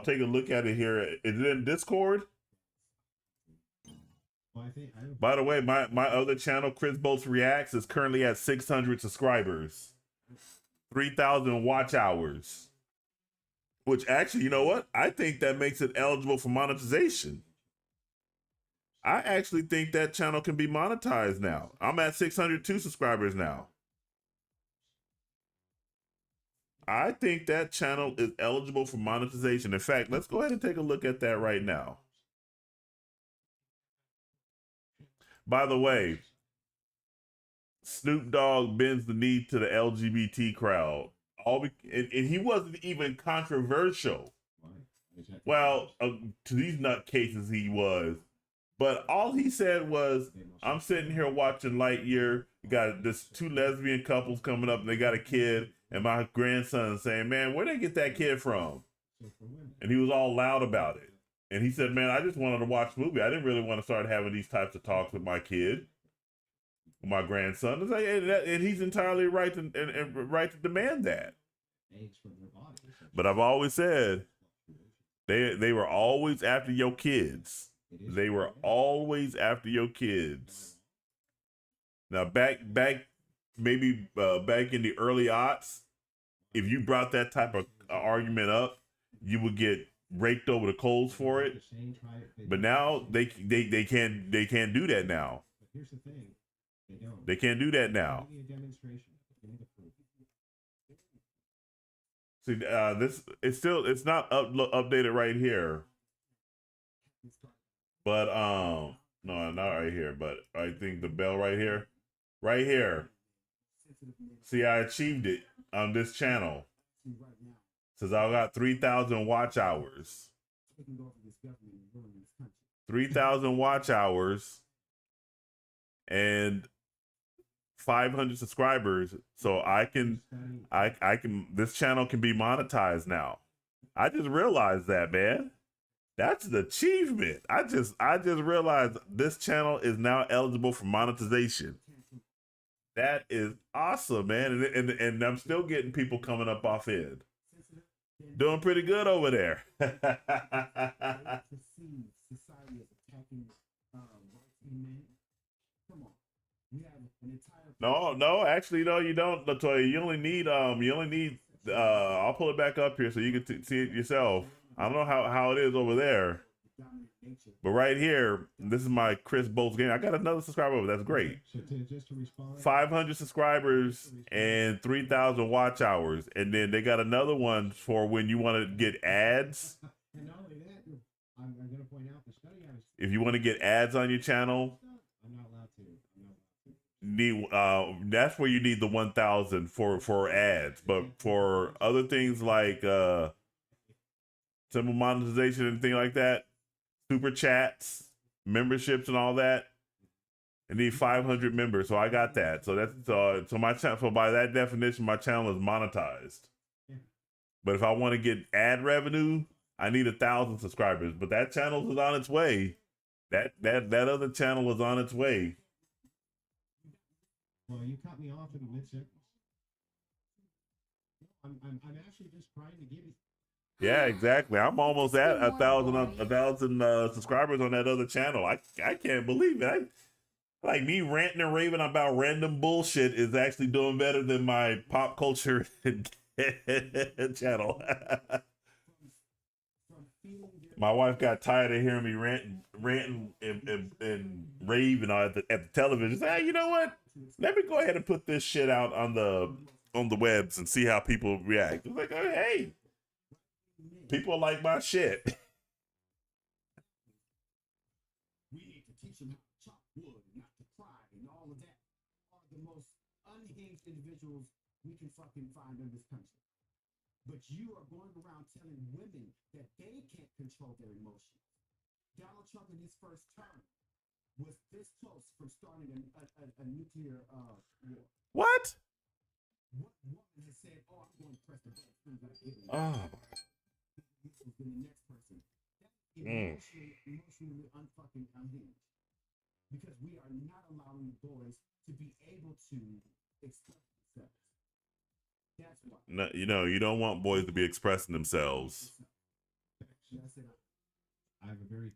take a look at it here. Is it in Discord? By the way, my other channel, Chris Bolts Reacts, is currently at 600 subscribers, 3,000 watch hours. Which actually, you know what? I think that makes it eligible for monetization. I actually think that channel can be monetized now. I'm at 602 subscribers now. I think that channel is eligible for monetization. In fact, let's go ahead and take a look at that right now. By the way, Snoop Dogg bends the knee to the LGBT crowd. And he wasn't even controversial. Well, to these nutcases he was. But all he said was, I'm sitting here watching Lightyear. You got this 2 lesbian couples coming up and they got a kid. And my grandson saying, man, where'd they get that kid from? And he was all loud about it. And he said, man, I just wanted to watch the movie. I didn't really want to start having these types of talks with my kid, my grandson. And he's entirely right to demand that. But I've always said, they were always after your kids. They were always after your kids. Now, back maybe back in the early aughts, if you brought that type of argument up, you would get raked over the coals for it. But now they can't do that now. They can't do that now. See, this it's not updated right here. But no, not right here. But I think the bell right here. See, I achieved it on this channel. Says I got 3,000 watch hours. 3,000 watch hours and 500 subscribers. So I can this channel can be monetized now. I just realized that, man. That's an achievement. I just realized this channel is now eligible for monetization. That is awesome, man. And I'm still getting people coming up off end. Doing pretty good over there. No, actually, no, you don't, Latoya. You only need I'll pull it back up here so you can see it yourself. I don't know how it is over there. But right here, this is my Chris Bolts game. I got another subscriber over. That's great. 500 subscribers and 3,000 watch hours. And then they got another one for when you want to get ads. If you want to get ads on your channel, that's where you need the 1,000 for ads. But for other things like simple monetization and things like that, super chats, memberships, and all that, I need 500 members. So I got that. So that's so my channel. So by that definition, my channel is monetized. But if I want to get ad revenue, I need 1,000 subscribers. But that channel is on its way. That other channel is on its way. Well, you cut me off in mid sentence. I'm actually just trying to give you. Yeah, exactly. I'm almost Just be at more 1,000 subscribers on that other channel. I can't believe it. Like me ranting and raving about random bullshit is actually doing better than my pop culture channel. My wife got tired of hearing me ranting and raving at the television. She said, hey, you know what? Let me go ahead and put this shit out on the webs and see how people react. It's like, oh, hey, people like my shit. We need to teach them how to chop wood, not to cry, and all of that are the most unhinged individuals we can fucking find in this country. But you are going around telling women that they can't control their emotions. Donald Trump in his first term was this close from starting a nuclear war. What? What woman has said, "Oh, I'm going to press the button as soon as I get it"? Oh. This has been the next person. That's emotionally unfucking unhinged. Because we are not allowing boys to be able to express themselves. That's why. No, you don't want boys to be expressing themselves. I have a very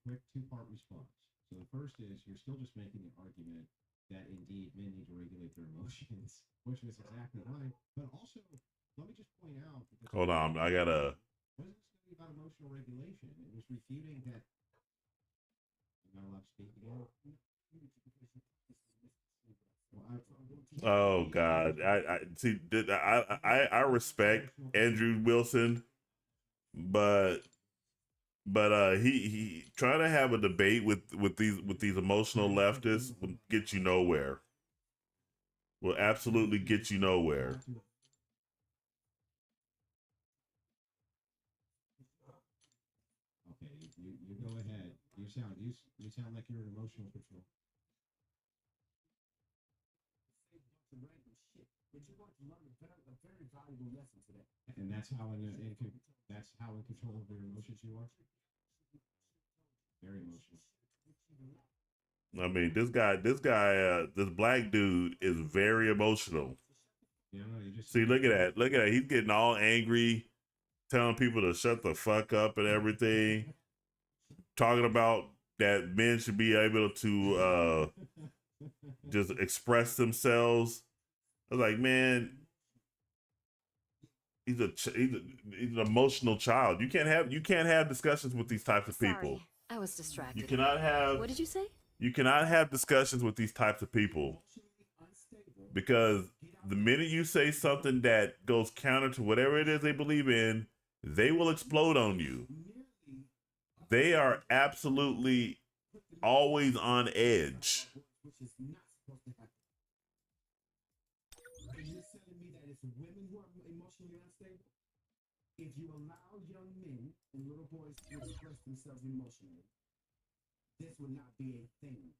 quick two-part response. So the first is you're still just making the argument that indeed men need to regulate their emotions, which was exactly right. But also, let me just point out. Hold on, I gotta. What is this study about emotional regulation? It was refuting that. I'm not allowed to speak again. Oh God, I see. I respect Andrew Wilson, but he trying to have a debate with these emotional leftists will get you nowhere. Will absolutely get you nowhere. Okay, you go ahead. You sound like you're in emotional control. But you're going to learn a very valuable lesson today. And that's how in control of your emotions you are. Very emotional. I mean, this black dude is very emotional. You know, you just See, look at that. He's getting all angry, telling people to shut the fuck up and everything. Talking about that men should be able to just express themselves. I was like, man, he's an emotional child. You can't have discussions with these types of people. Sorry, I was distracted. You cannot have. What did you say? You cannot have discussions with these types of people because the minute you say something that goes counter to whatever it is they believe in, they will explode on you. They are absolutely always on edge. If you allow young men and little boys to express themselves emotionally, this would not be a thing.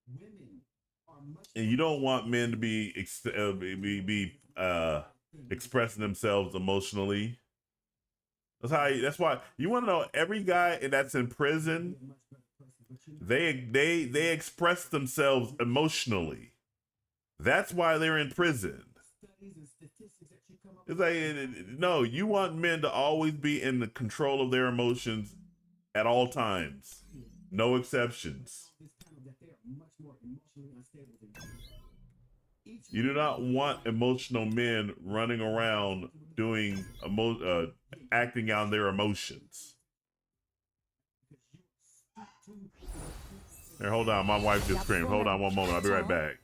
Women are much. And you don't want men to be expressing themselves emotionally. That's why you want to know every guy that's in prison. They express themselves emotionally. That's why they're in prison. It's like, no, you want men to always be in the control of their emotions at all times. No exceptions. You do not want emotional men running around doing acting on their emotions. Here, hold on. My wife just screamed. Hold on one moment. I'll be right back.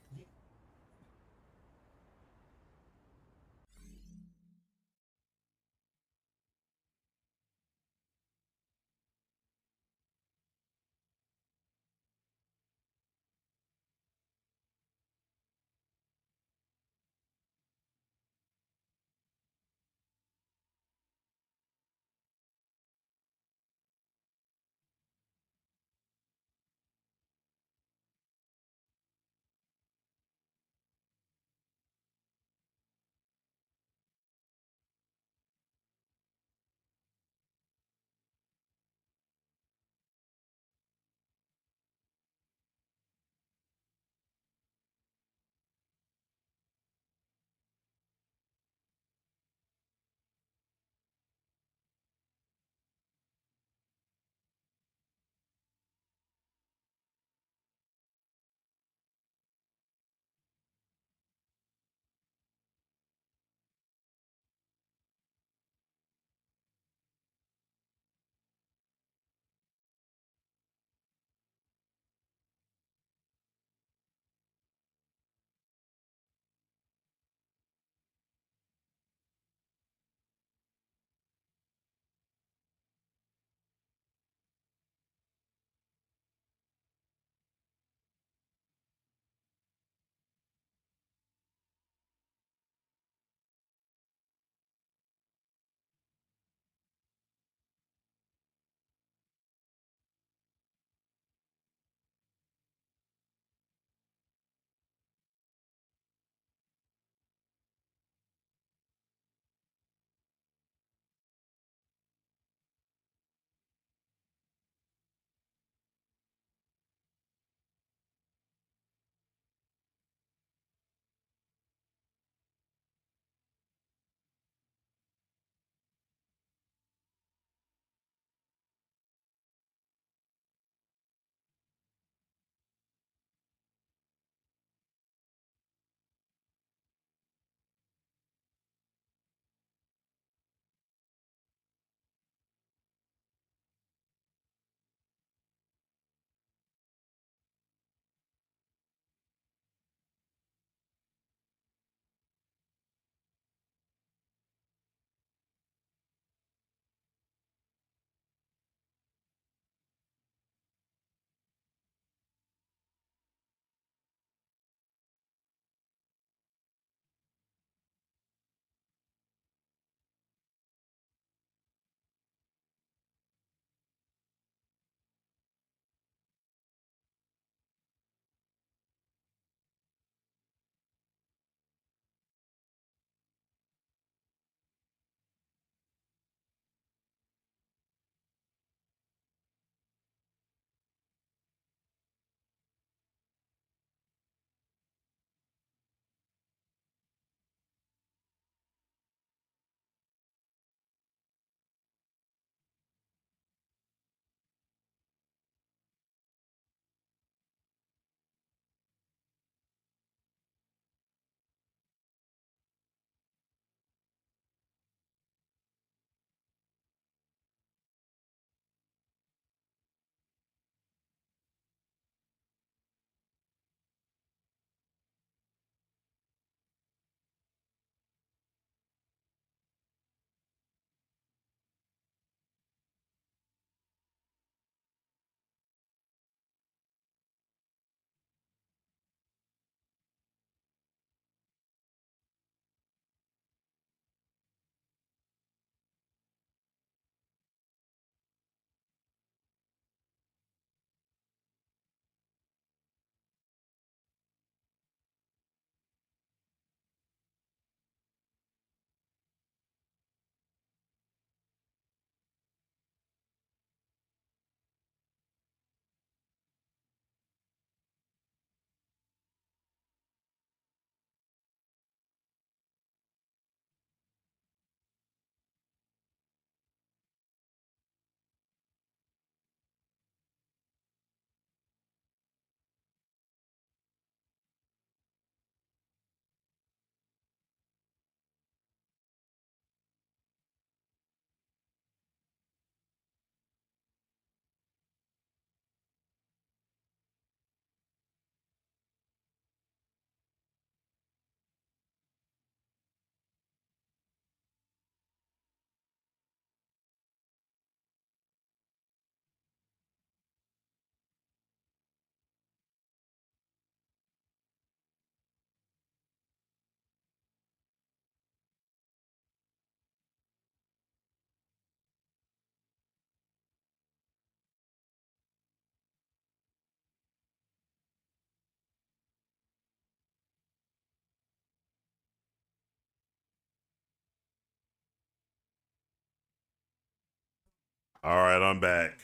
All right, I'm back.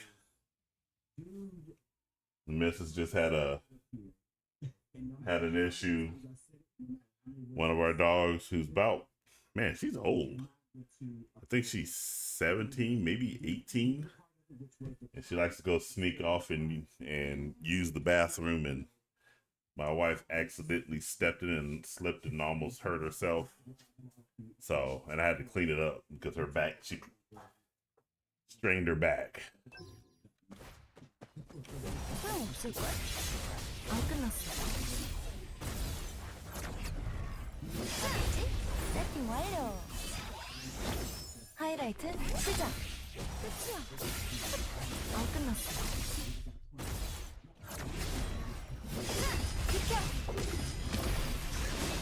The missus just had an issue. One of our dogs, who's about, man, she's old. I think she's 17, maybe 18, and she likes to go sneak off and use the bathroom. And my wife accidentally stepped in and slipped and almost hurt herself. So, and I had to clean it up because her back, she strained her back. 소용없을걸? 안 끝났어. 뭐지? 세팅 완료. 하이라이트 시작. 끝이야. 안 끝났어. 비켜.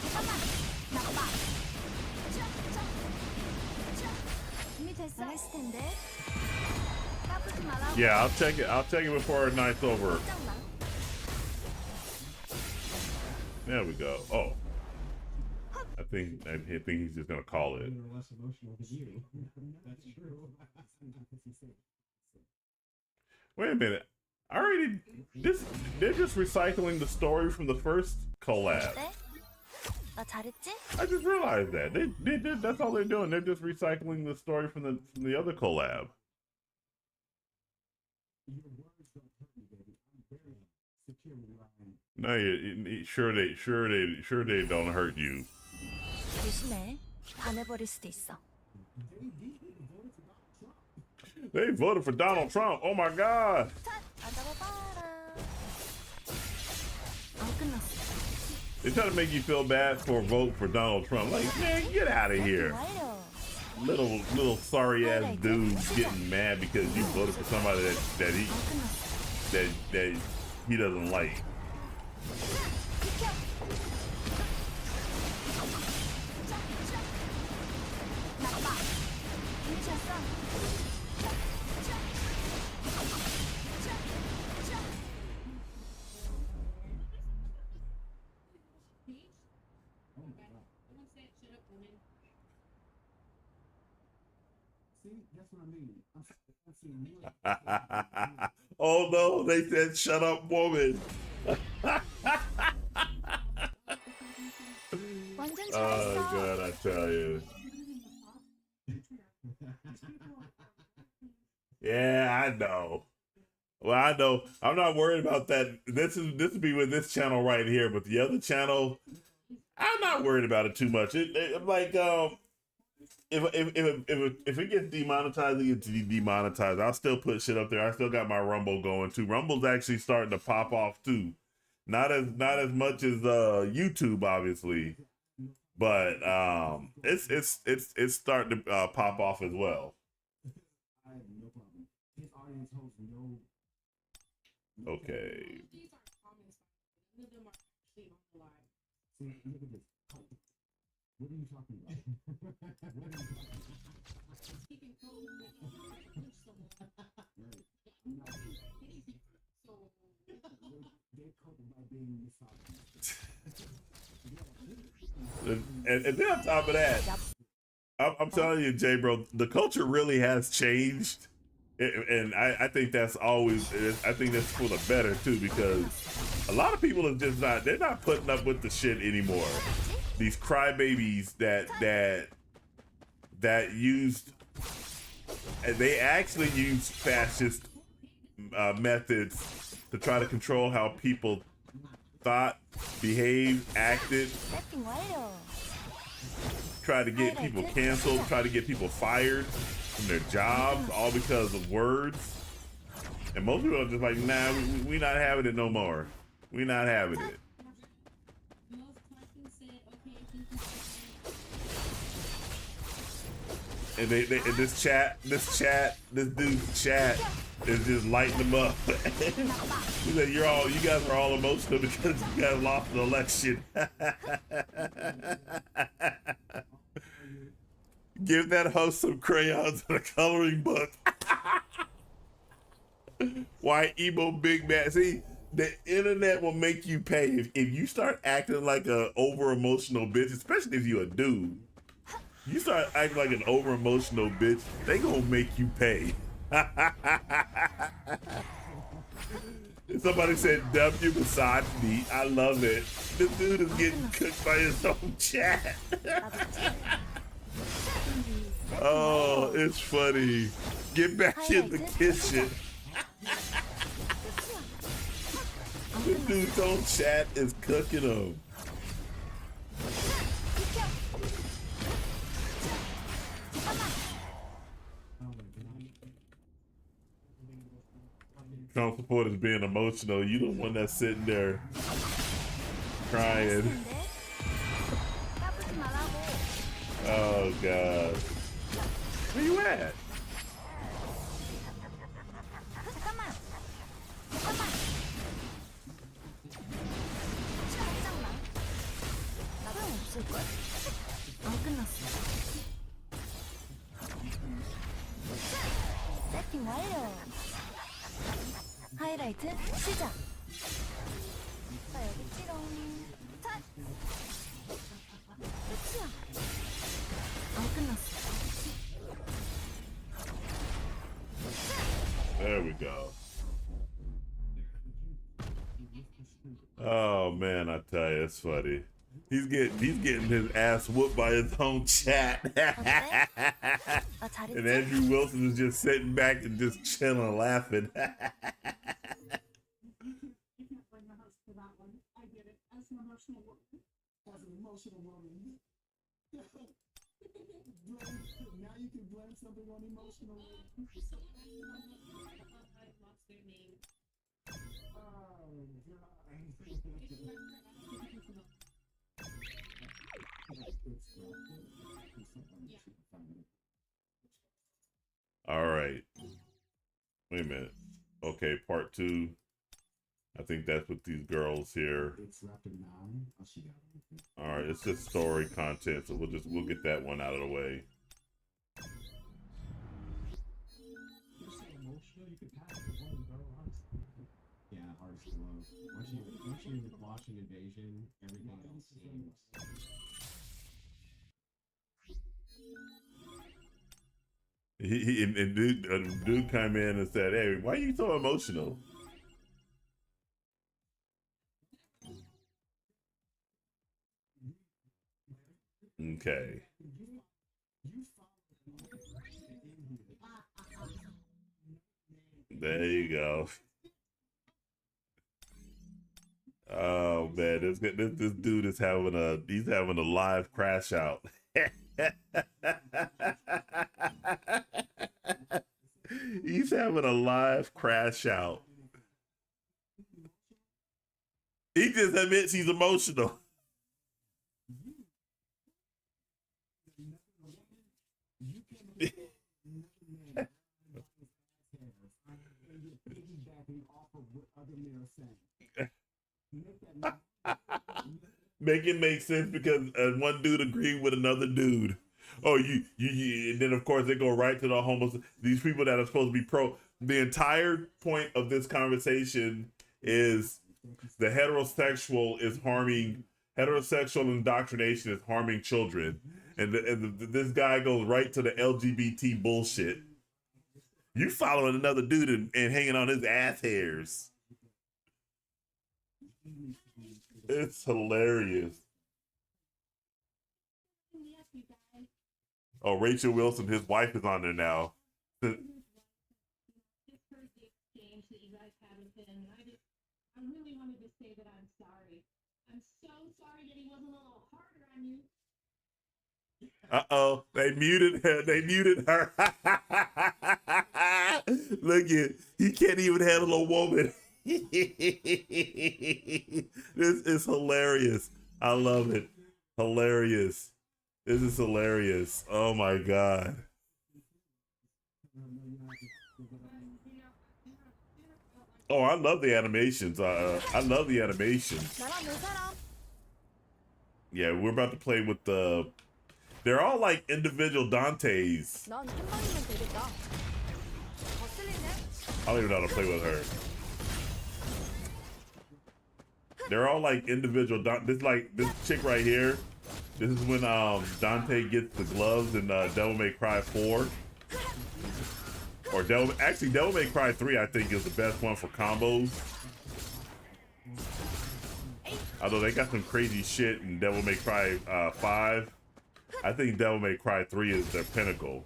잠깐만. 나봐. 준비됐어? 안 했을 텐데. 까부지 말라고. Yeah, I'll check it. I'll check it before our night's over. There we go. Oh, I think he's just gonna call it. Less emotional than you. That's true. Wait a minute. They're just recycling the story from the first collab. 어때? 나 잘했지? I just realized that. That's all they're doing. They're just recycling the story from the other collab. No, sure they don't hurt you. 조심해. 반해버릴 수도 있어. They voted for Donald Trump. Oh my God. 아잡아봐라. 안 끝났어. They're trying to make you feel bad for a vote for Donald Trump. Like, man, get out of here. 완료. Little sorry ass dude getting mad because you voted for somebody 안 끝났어. that he doesn't like. 비켜. 나빠. 미쳤어. Oh no, they said shut up, woman. 완전 Oh 잘했어. God, I tell you. Yeah, I know. Well, I know. I'm not worried about that. This would be with this channel right here, but the other channel, I'm not worried about it too much. It like if it gets demonetized, it gets demonetized. I'll still put shit up there. I still got my Rumble going too. Rumble's actually starting to pop off too. Not as much as YouTube, obviously, but it's starting to pop off as well. Okay. What are you talking about? And then on top of that, I'm telling you, Jay, bro, the culture really has changed, and I think that's always, I think that's for the better too, because a lot of people are just they're not putting up with the shit anymore. These crybabies that used, they actually used fascist methods to try to control how people thought, behaved, acted, 세팅 완료. try to get people canceled, try to get people fired from their jobs, all because of words. And most people are just like, nah, we not having it no more. We not having it. And this dude's chat is just lighting them up. He said, you guys are all emotional because you guys lost the election. Give that host some crayons and a coloring book. Why emo big man? See, the internet will make you pay if you start acting like a over emotional bitch, especially if you're a dude. You start acting like an over emotional bitch, they gonna make you pay. Somebody said W misogyny. I love it. This dude is getting cooked by his own chat. Oh, it's funny. Get back in the kitchen. This dude's own chat is cooking him. Trump supporters being emotional. You the one that's sitting there crying. Oh God. Where you at? 세팅 완료. 하이라이트 시작. 자, 여기 찌롱. 자. 끝이야. 안 끝났어. There we go. Oh man, I tell you, it's funny. He's getting his ass whooped by his own chat. And Andrew Wilson is just sitting back and just chilling, laughing. Now you can blame something on emotional. All right. Wait a minute. Okay, part 2. I think that's what these girls here. All right, it's just story content, so we'll get that one out of the way. Yeah, hard to love. Once you watch an invasion, everything else seems. Dude came in and said, "Hey, why are you so emotional?" Okay. There you go. Oh man, this dude is having a live crash out. He's having a live crash out. He just admits he's emotional. Make it make sense because one dude agreed with another dude. Oh, you, and then of course they go right to the homeless. These people that are supposed to be pro. The entire point of this conversation is the heterosexual indoctrination is harming children, and this guy goes right to the LGBT bullshit. You following another dude and hanging on his ass hairs. It's hilarious. Oh, Rachel Wilson, his wife is on there now. Just heard the exchange that you guys had with him, and I really wanted to say that I'm sorry. I'm so sorry that he wasn't a little harder on you. Uh-oh, they muted her. Look at, he can't even handle a woman. This is hilarious. I love it. Hilarious. This is hilarious. Oh my God. Oh, I love the animations. I love the animations. Yeah, we're about to play with the... They're all like individual Dantes. I don't even know how to play with her. They're all like individual. This chick right here. This is when Dante gets the gloves in Devil May Cry 4. Or Devil May Cry 3, I think, is the best one for combos. Although they got some crazy shit in Devil May Cry 5, I think Devil May Cry 3 is their pinnacle.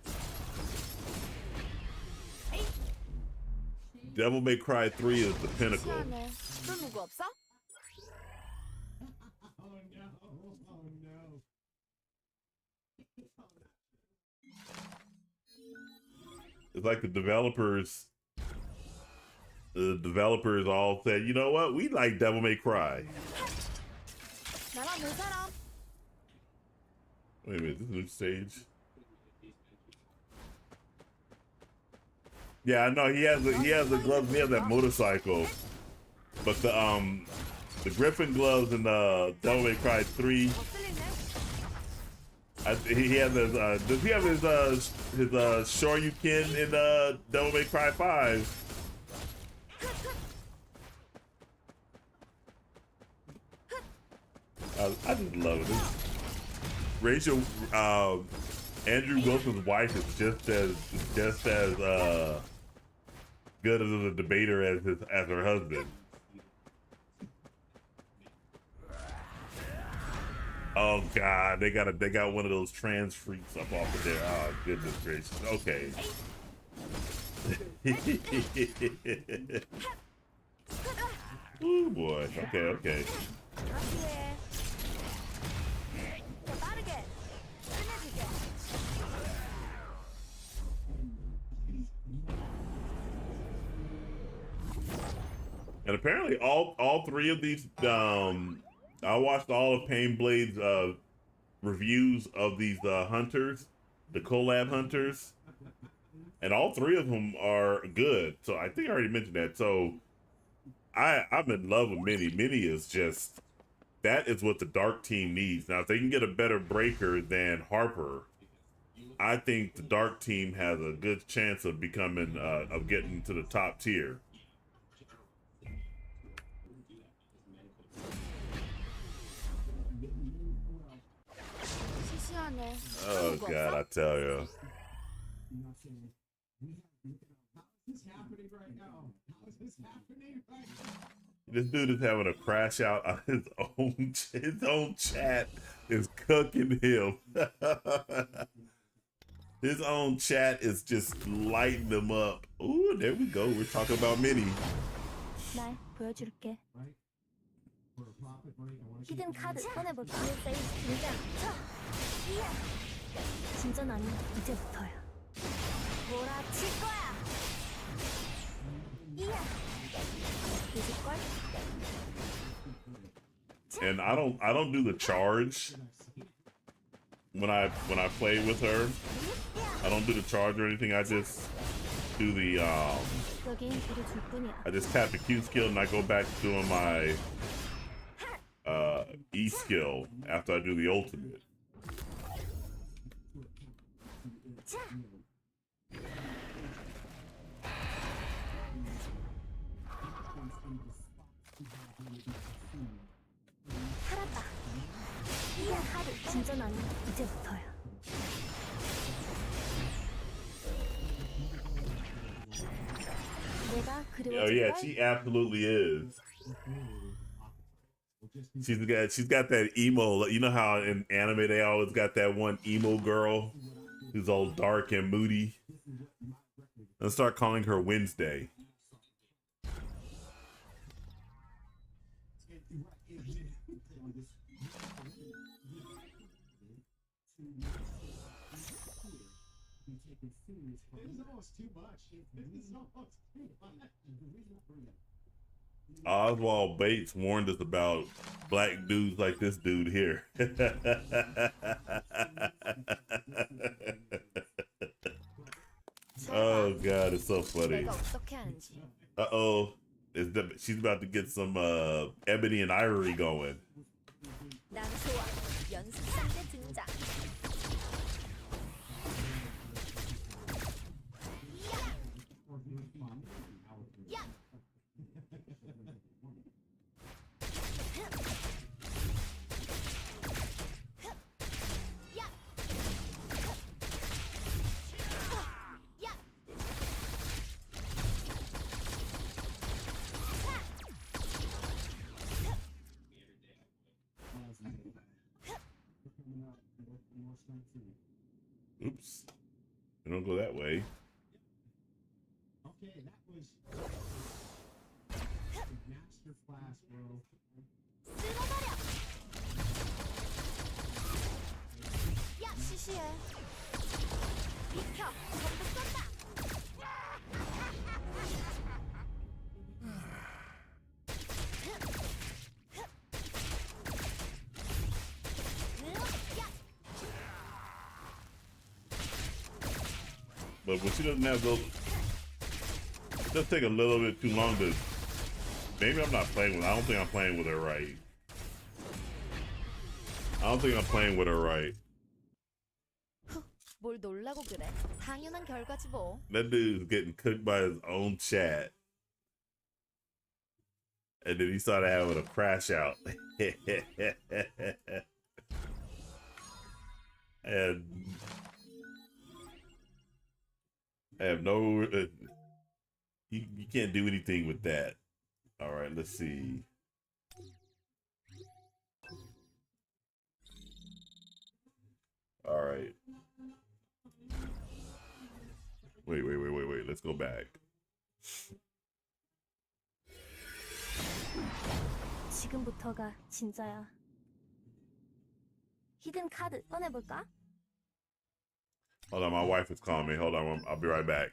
Devil May Cry 3 is the pinnacle. 시원해. 또 누구 없어? Oh no! Oh no! It's like the developers all said, you know what, we like Devil May Cry. 나랑 놀 사람. Wait a minute, this is a new stage. Yeah, I know he has the gloves. He has that motorcycle, but the Griffin gloves in Devil May Cry 3. He has his. Does he have his Shoryuken in Devil May Cry 5? I just love it. Rachel, Andrew Wilson's wife is just as good as a debater as her husband. Oh God, they got one of those trans freaks up off of there. Oh goodness gracious. Okay. Oh boy. Okay. And apparently all three of these, I watched all of Pain Blade's reviews of these hunters, the collab hunters, and all three of them are good. So I think I already mentioned that. So I'm in love with Minnie. Minnie is just, that is what the Dark Team needs. Now, if they can get a better breaker than Harper, I think the Dark Team has a good chance of becoming, of getting to the top tier. Oh God, I tell you. This dude is having a crash out on his own chat is cooking him. His own chat is just lighting him up. Ooh, there we go. We're talking about Minnie. 날 보여줄게. 히든 카드 꺼내볼게. 세이브 등장. 이야. 진전 아니야. 이제부터야. 몰아칠 거야. 이야. 뒤질걸? And I don't do the charge when I play with her. I don't do the charge or anything. I just do the I just tap the Q skill and I go back to doing my E skill after I do the ultimate. 살았다. 이야 하드 진전 아니야. 이제부터야. 내가 그리워질 Oh yeah, 걸? she absolutely is. She's got that emo. You know how in anime they always got that one emo girl who's all dark and moody. Let's start calling her Wednesday. Oswald Bates warned us about black dudes like this dude here. Oh God, it's so funny. 내가 어떻게 하는지. Uh-oh. She's about to get some Ebony and Ivory going. 난 좋아. 연습 상대 등장. 야! Oops. I don't go that way. Okay, that was master class, bro. 야, 시시해. 비켜. 전부 쏜다. But when she doesn't have those, it does take a little bit too long to. Maybe I'm not playing with. I don't think I'm playing with her right. I don't think I'm playing with her right. 뭘 놀라고 그래? 당연한 결과지 뭐. That dude's getting cooked by his own chat. And then he started having a crash out. And I have no. You can't do anything with that. All right, let's see. All right. Wait. Let's go back. 지금부터가 진짜야. 히든 카드 꺼내볼까? Hold on, my wife is calling me. Hold on, I'll be right back.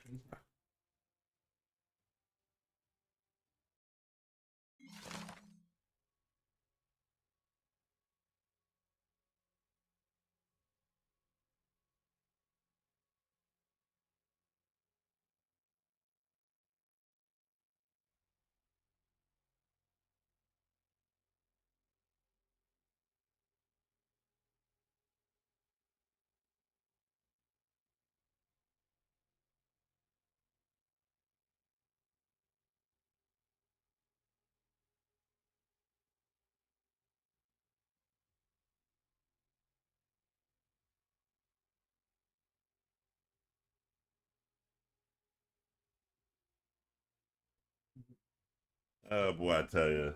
Oh boy, I tell you.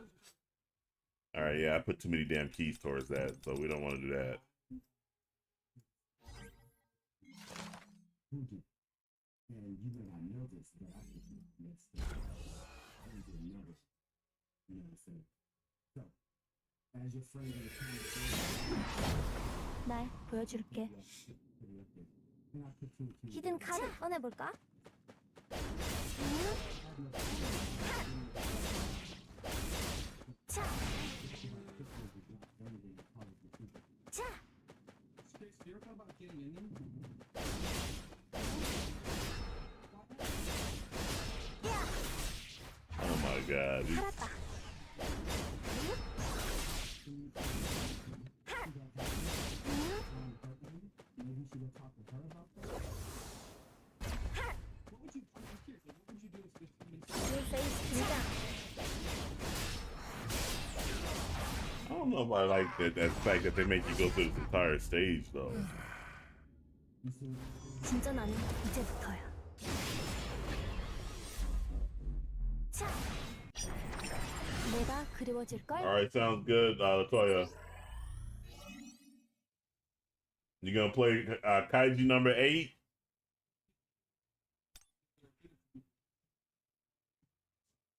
All right, yeah, I put too many damn keys towards that, so we don't want to do that. And you may not know this, but I just missed it. I didn't notice. You know what I'm saying? So, as your friend in the comments, 날 보여줄게. 히든 카드 꺼내볼까? 자. 자. Oh my God. 살았다. I don't know if I like that fact that they make you go through this entire stage though. 진짜 나는 이제부터야. 자, 내가 그리워질걸? All right, sounds good, Latoya. You gonna play Kaiji number 8?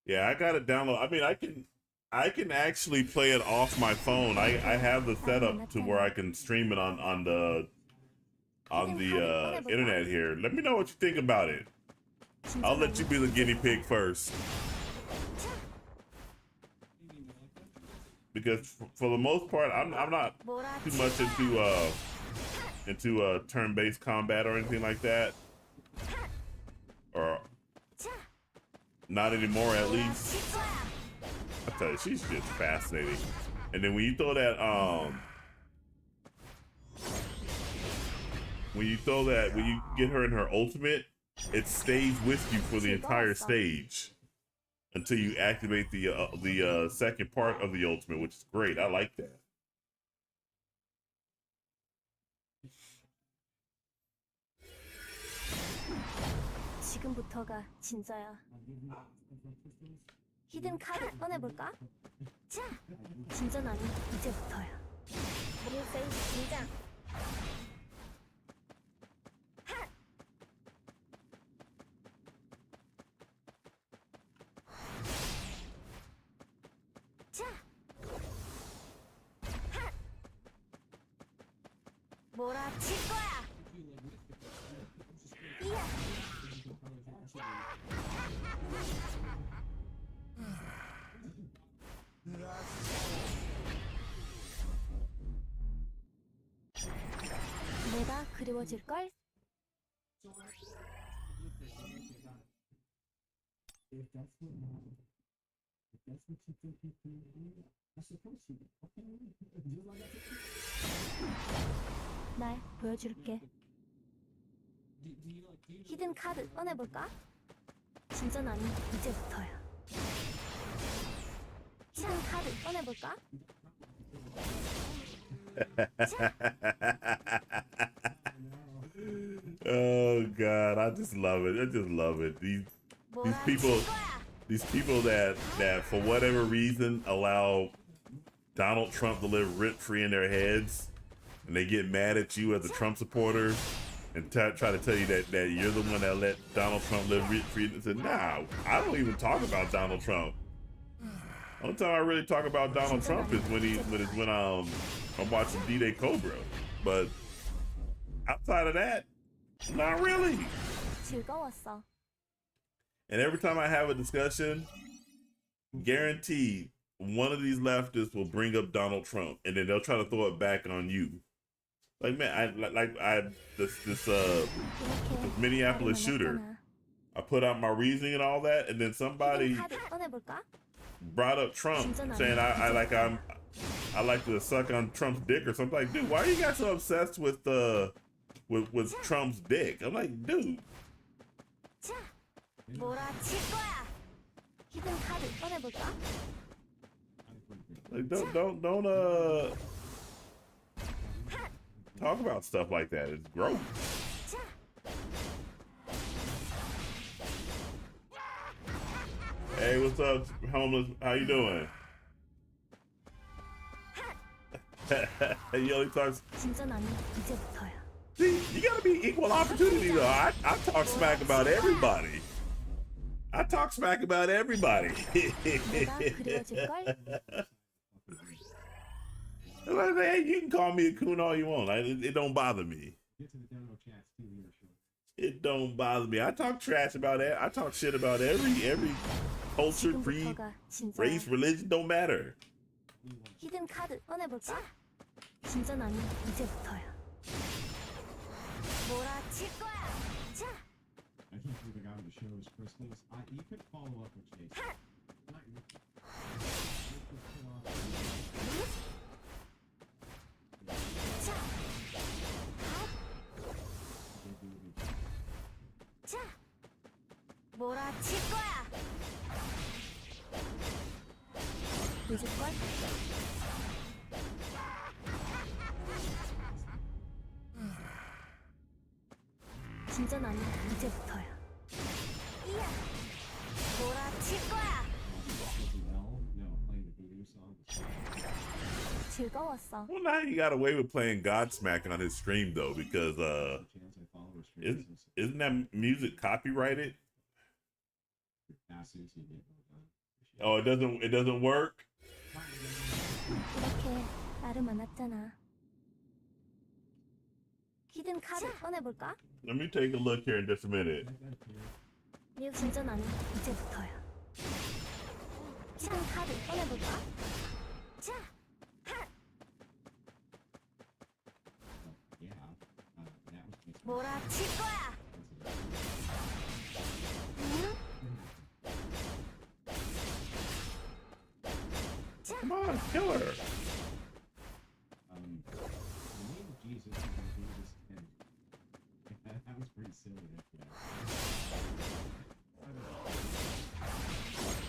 Yeah, I got it download. I mean, I can actually play it off my phone. I have the setup to where I can stream it on the internet here. Let me know what you think about it. I'll let you be the guinea pig first. Because for the most part, I'm not too much into turn-based combat or anything like that, or not anymore at least. I tell you, she's just fascinating. And then when you throw that when you get her in her ultimate, it stays with you for the entire stage until you activate the second part of the ultimate, which is great. I like that. 지금부터가 진짜야. 히든 카드 꺼내볼까? 자, 진짜 나는 이제부터야. 릴페이스 등장. 몰아칠 거야. 이야. 내가 그리워질 걸. 날 보여줄게. 히든 카드 꺼내볼까? 진짜 나는 이제부터야. 히든 카드 꺼내볼까? Oh God, I just love it. I just love it. These people that for whatever reason allow Donald Trump to live rent free in their heads, and they get mad at you as a Trump supporter and try to tell you that you're the one that let Donald Trump live rent free. And said, nah, I don't even talk about Donald Trump. The only time I really talk about Donald Trump is when I'm watching D-Day Cobra. But outside of that, not really. 즐거웠어. And every time I have a discussion, guaranteed one of these leftists will bring up Donald Trump, and then they'll try to throw it back on you. Like, man, this Minneapolis shooter, I put out my reasoning and all that, and then somebody brought up Trump, saying I like to suck on Trump's dick or something. Like, dude, why are you guys so obsessed with Trump's dick? I'm like, dude. Like, don't talk about stuff like that. It's gross. Hey, what's up, homeless? How you doing? You only talk. See, you gotta be equal opportunity though. I talk smack about everybody. I talk smack about everybody. Like, hey, you can call me a coon all you want. It don't bother me. It don't bother me. I talk trash about it. I talk shit about every culture, creed, race, religion. Don't matter. 히든 카드 꺼내볼까? 진짜 나는 이제부터야. 몰아칠 거야. 자. I think the guy on the show is Crystals. You could follow up with Chase. 자. 몰아칠 거야. 늦을걸? 진짜 나는 이제부터야. 이야. 몰아칠 거야. 즐거웠어. Well, now he got away with playing Godsmack on his stream though, because isn't that music copyrighted? Oh, it doesn't work. 이렇게 나를 만났잖아. 히든 카드 꺼내볼까? Let me take a look here in just a minute. 진짜 나는 이제부터야. 히든 카드 꺼내볼까? 자. 몰아칠 거야. Come on, kill her. The name of Jesus is going to do this thing. That was pretty silly.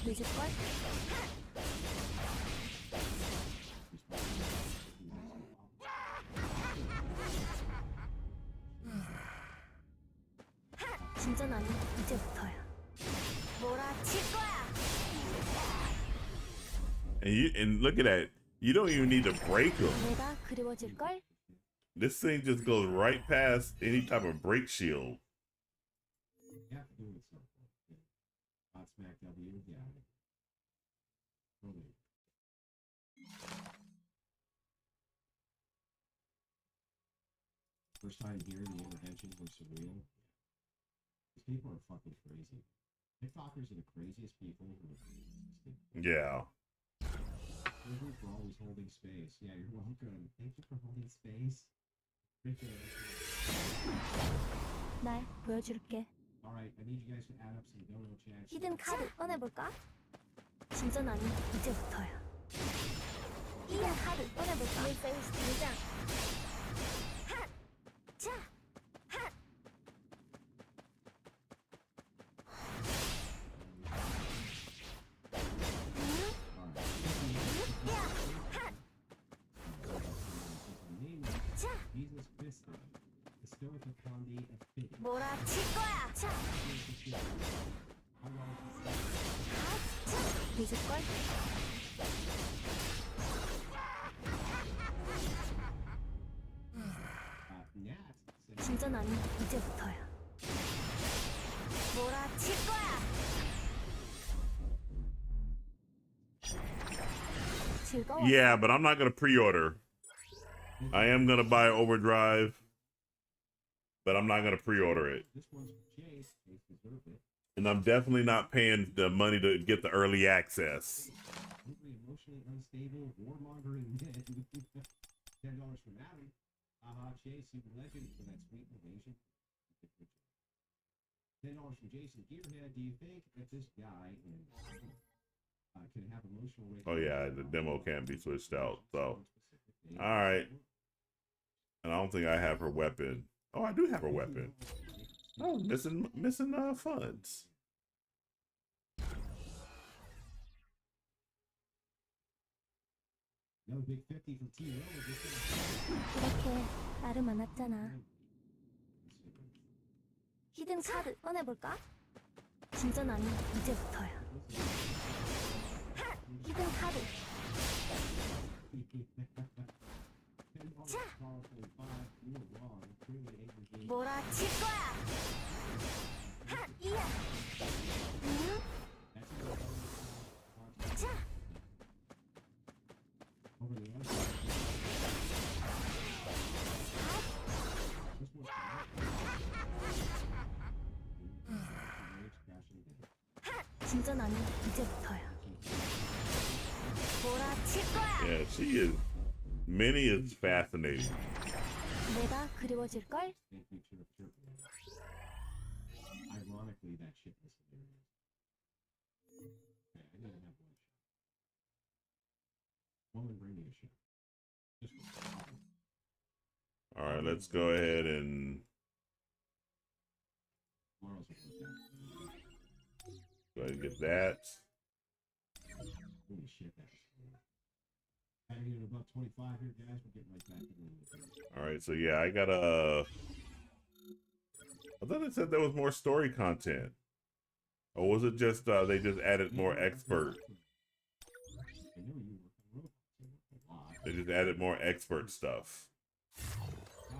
늦을걸? 진짜 나는 이제부터야. 몰아칠 거야. And look at that. You don't even need to break them. 내가 그리워질 걸? This thing just goes right past any type of break shield. You have to do it something. Godsmack W, yeah. Totally. First time hearing the interventions were surreal. These people are fucking crazy. TikTokers are the craziest people who have existed. Yeah. Thank you for always holding space. Yeah, you're welcome. Thank you for holding space. Appreciate it. 날 보여줄게. Alright, I need you guys to add up some dono chats. 히든 카드 꺼내볼까? 진전하니 이제부터야. 히든 카드 꺼내볼까? 페이스 등장. 핫! 자! 핫! 몰아칠 거야. 자. 늦을걸? 진전하니 이제부터야. 몰아칠 거야. 즐거워. Yeah, but I'm not gonna pre-order. I am gonna buy Overdrive, but I'm not gonna pre-order it. And I'm definitely not paying the money to get the early access. Emotionally unstable, warmongering men. $10 from Adam. Chase, you legend for that sweet invasion. $10 from Jason Gearhead. Do you think that this guy can have emotional rate? Oh yeah, the demo can't be switched out. So, all right. And I don't think I have her weapon. Oh, I do have her weapon. Oh, missing funds. No big 50 from T. 이렇게 나를 만났잖아. 히든 카드 꺼내볼까? 진전하니 이제부터야. 핫! 히든 카드. 자! 몰아칠 거야. 핫! 이야. 자! 진전하니 이제부터야. 몰아칠 거야. Yeah, she is. Minnie is fascinating. 내가 그리워질 걸. Ironically, that shit was hilarious. Okay, I gotta have one shot. Woman, bring me a shot. All right, let's go ahead and go ahead and get that. Holy shit, that's heading in about 25 here, guys. We're getting right back into it. All right, so yeah, I got a. I thought it said there was more story content, or was it just they just added more expert? They just added more expert stuff.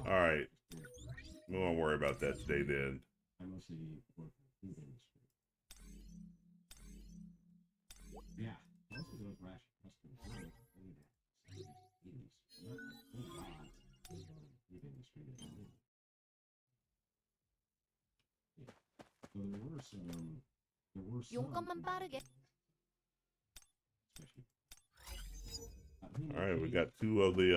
All right, we won't worry about that today then. I mostly work in the food industry. Yeah, most of those were actually customers. So there were some. 용건만 빠르게. All right, we got two of the.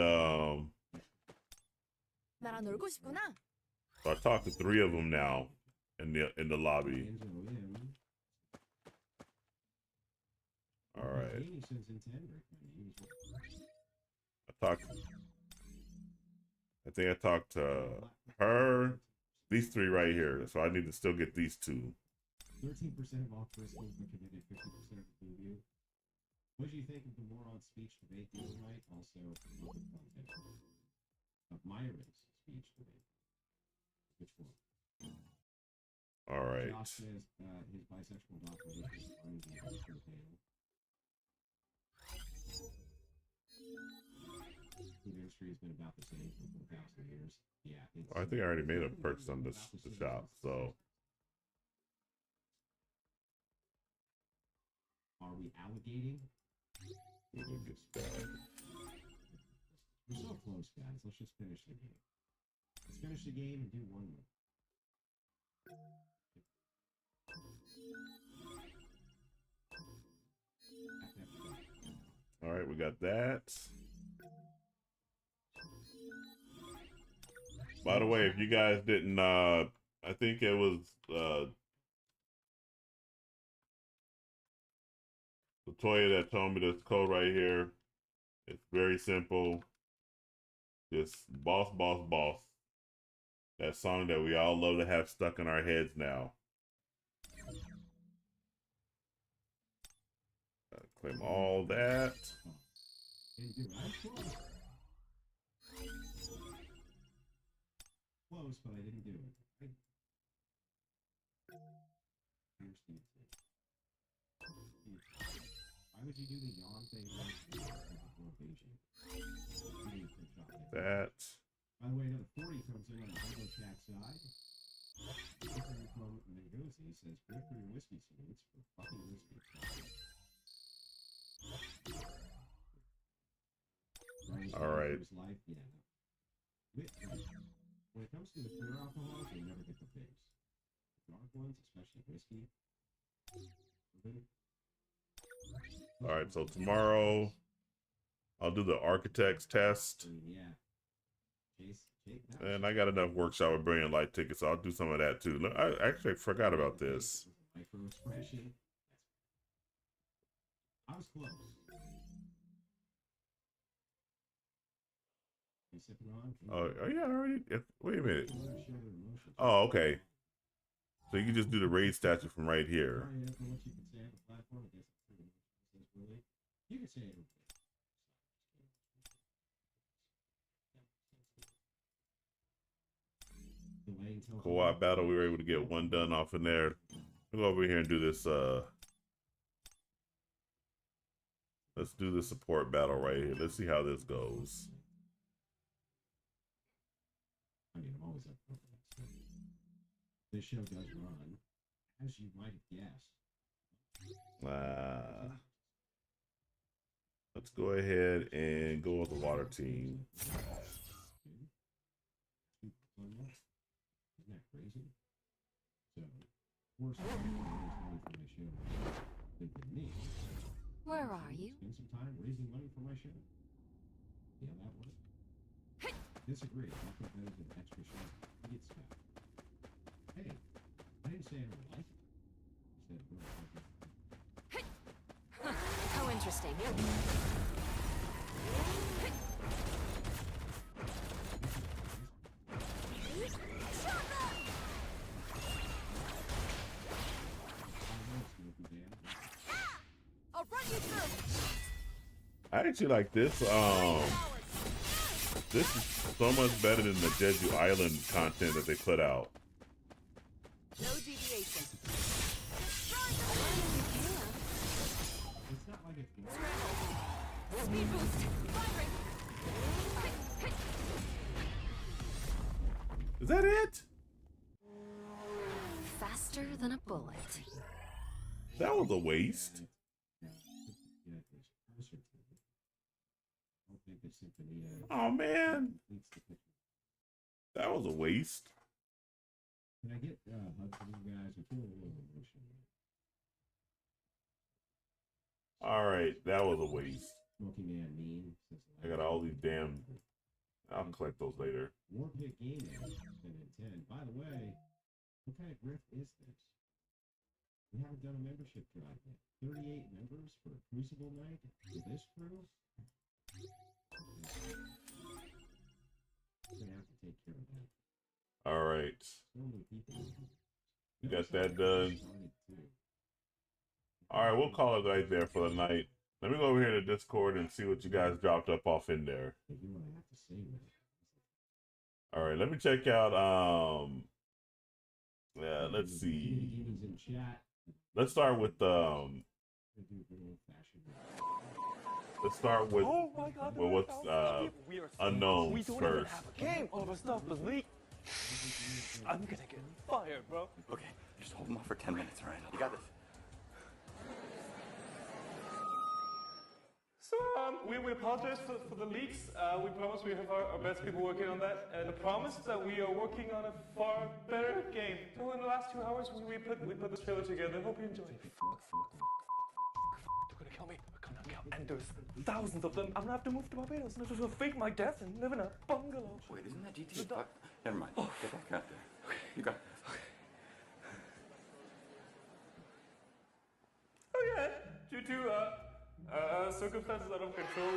나랑 놀고 싶구나. So I talked to three of them now in the lobby. All right. I think I talked to her. These three right here. So I need to still get these two. 13% of all crystals were committed, 50% of the review. What do you think of the war on speech debate the other night? Also, of Myron's speech debate. Which one? All right. Josh says his bisexual doctor is on the panel. The industry has been about the same for 4,000 years. Yeah. I think I already made a purchase on the shop, so. Are we alligating? We're so close, guys. Let's just finish the game. Let's finish the game and do one more. All right, we got that. By the way, if you guys didn't, I think it was Latoya that told me this code right here. It's very simple. Just boss, boss, boss. That song that we all love to have stuck in our heads now. Claim all that. Close, but I didn't do it. Why would you do the yawn thing? That. By the way, another 40 comes in on the Audible chat side. From Mengozi says, "Good for your whiskey sweets for fucking whiskey." All right. Life, yeah. When it comes to the clear alcohols, you never get the bigs. Dark ones, especially whiskey. All right, so tomorrow I'll do the architect's test. Yeah. And I got enough workshop with Brilliant Light tickets, so I'll do some of that too. Look, I actually forgot about this. Micro expression. I was close. You sipping on? Oh yeah, already. Wait a minute. Oh, okay. So you can just do the raised statue from right here. You can say it. Co-op battle, we were able to get one done off in there. We'll go over here and do this. Let's do the support battle right here. Let's see how this goes. I mean, I'm always up for that. This show does run, as you might have guessed. Let's go ahead and go with the water team. Isn't that crazy? So, worst for my show than me. Where are you? Spend some time raising money for my show. See how that works? Disagree. I think that is an extra show. You get stuff. Hey, I didn't say I don't like it. I said, How interesting. I'll run you through. I actually like this. This is so much better than the Jeju Island content that they put out. No deviation. it's not like it's Speed boost. Firing. Is that it? Faster than a bullet. That was a waste. Oh man, that was a waste. Can I get hugs from you guys? I feel a little emotional. All right, that was a waste. Smoky Man mean. I got all these damn. I'll collect those later. Warpick Gaming spent 10. By the way, what kind of grift is this? We haven't done a membership drive yet. 38 members for a Crucible night for this crew? I'm gonna have to take care of that. All right, So many people. we got that done. All right, we'll call it right there for the night. Let me go over here to Discord and see what you guys dropped up off in there. You know what I have to say, man. All right, let me check out. Yeah, let's see. In chat. Let's start with Let's start with what's unknowns first. Game, all of our stuff was leaked. I'm gonna get fired, bro. Okay, just hold them off for 10 minutes, all right? You got this. So we apologize for the leaks. We promise we have our best people working on that, and the promise is that we are working on a far better game. So in the last 2 hours, we put this trailer together. Hope you enjoy it. They're gonna kill me. Come on, kill. And there's thousands of them. I'm gonna have to move to Barbados and just fake my death and live in a bungalow. Wait, isn't that GTA 5? Never mind. Get back out there. Okay. You got this. Okay. Oh yeah, due to circumstances out of control.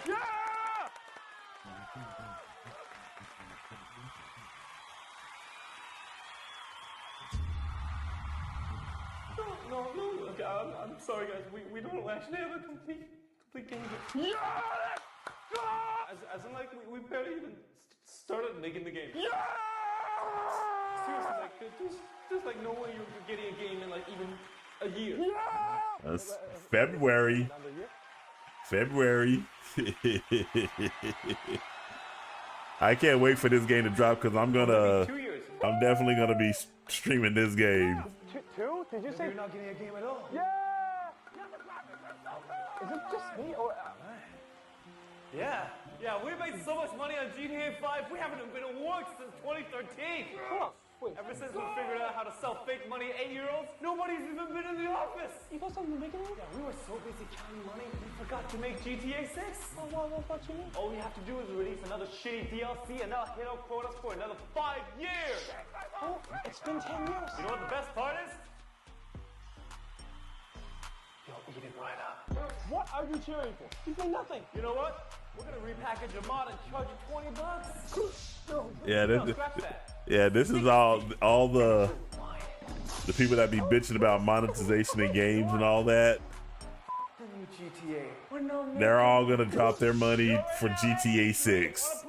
Yeah! No. Okay, I'm sorry, guys. We don't actually have a complete game. Yeah! As in, like, we barely even started making the game. Yeah! Seriously, like, there's like no way you're getting a game in like even a year. Yeah! That's February. I can't wait for this game to drop because I'm definitely gonna be streaming this game. Two? Did you say you're not getting a game at all? Yeah! Is it just me or? Yeah, we made so much money on GTA 5. We haven't been at work since 2013. Huh. Wait, ever since we figured out how to sell fake money to 8-year-olds, nobody's even been in the office. You guys haven't been making it? Yeah, we were so busy counting money, we forgot to make GTA 6. Oh, what you mean? All we have to do is release another shitty DLC and that'll hit our quotas for another 5 years. Oh, it's been 10 years. You know what the best part is? You'll eat it right up. What are you cheering for? You say nothing. You know what? We're gonna repackage your mod and charge you $20. Yeah, this is all the people that be bitching about monetization in games and all that. They're all gonna drop their money for GTA 6.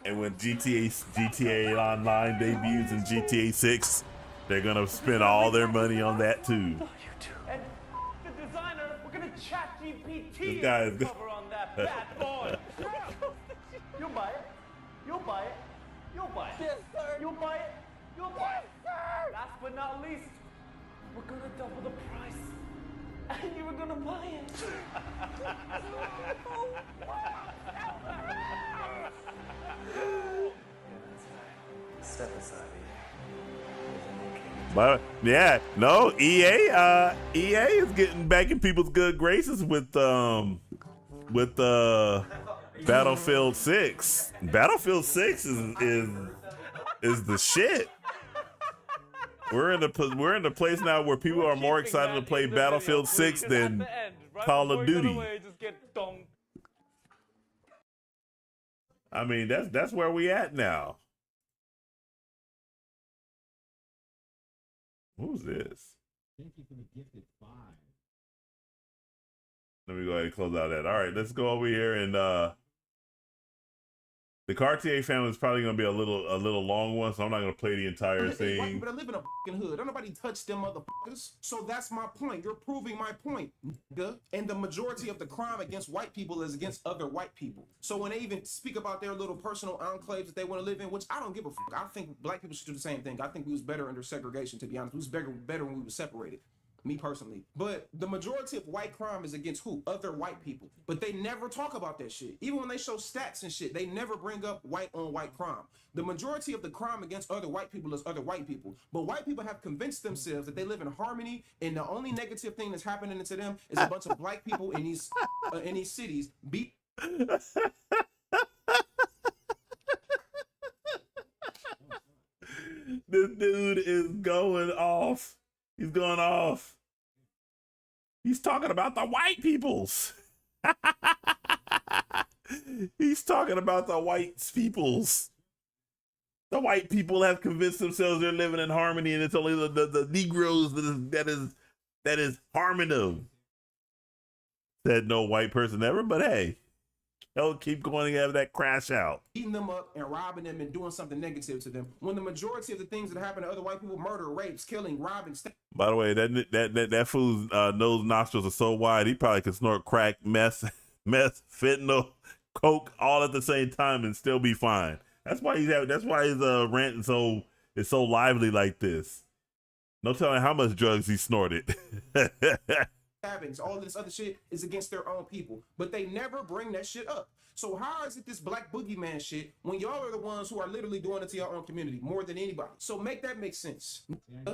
And when GTA Online debuts in GTA 6, they're gonna spend all their money on that too. And the designer, we're gonna chat GPT this guy is cover on that bad boy. You'll buy it. You'll buy it. You'll buy it. Yes, sir. You'll buy it. You'll buy it. Sir. Last but not least, we're gonna double the price. And you were gonna buy it. Step aside. But yeah, no, EA is getting back in people's good graces with Battlefield 6. Battlefield 6 is the shit. We're in the place now where people are more excited to play Battlefield 6 than Call of Duty. I mean, that's where we at now. Who's this? Thank you for the gifted 5. Let me go ahead and close out that. All right, let's go over here and the Cartier family is probably gonna be a little long one, so I'm not gonna play the entire thing. But I live in a fucking hood. Don't nobody touch them motherfuckers. So that's my point. You're proving my point, nigga. And the majority of the crime against white people is against other white people. So when they even speak about their little personal enclaves that they want to live in, which I don't give a fuck. I think black people should do the same thing. I think we was better under segregation, to be honest. We was better when we were separated. Me personally. But the majority of white crime is against who? Other white people. But they never talk about that shit. Even when they show stats and shit, they never bring up white on white crime. The majority of the crime against other white people is other white people. But white people have convinced themselves that they live in harmony, and the only negative thing that's happening to them is a bunch of black people in these cities beat. This dude is going off. He's going off. He's talking about the white peoples. He's talking about the white peoples. The white people have convinced themselves they're living in harmony, and it's only the Negroes that is harming them. Said no white person ever, but hey, they'll keep going to have that crash out. Eating them up and robbing them and doing something negative to them. When the majority of the things that happen to other white people, murder, rapes, killing, robbing. By the way, that fool's nose nostrils are so wide, he probably could snort crack, meth, fentanyl, coke, all at the same time and still be fine. That's why his rant is so lively like this. No telling how much drugs he snorted. Stabbings, all this other shit is against their own people, but they never bring that shit up. So how is it this black boogeyman shit when y'all are the ones who are literally doing it to your own community more than anybody? So make that make sense.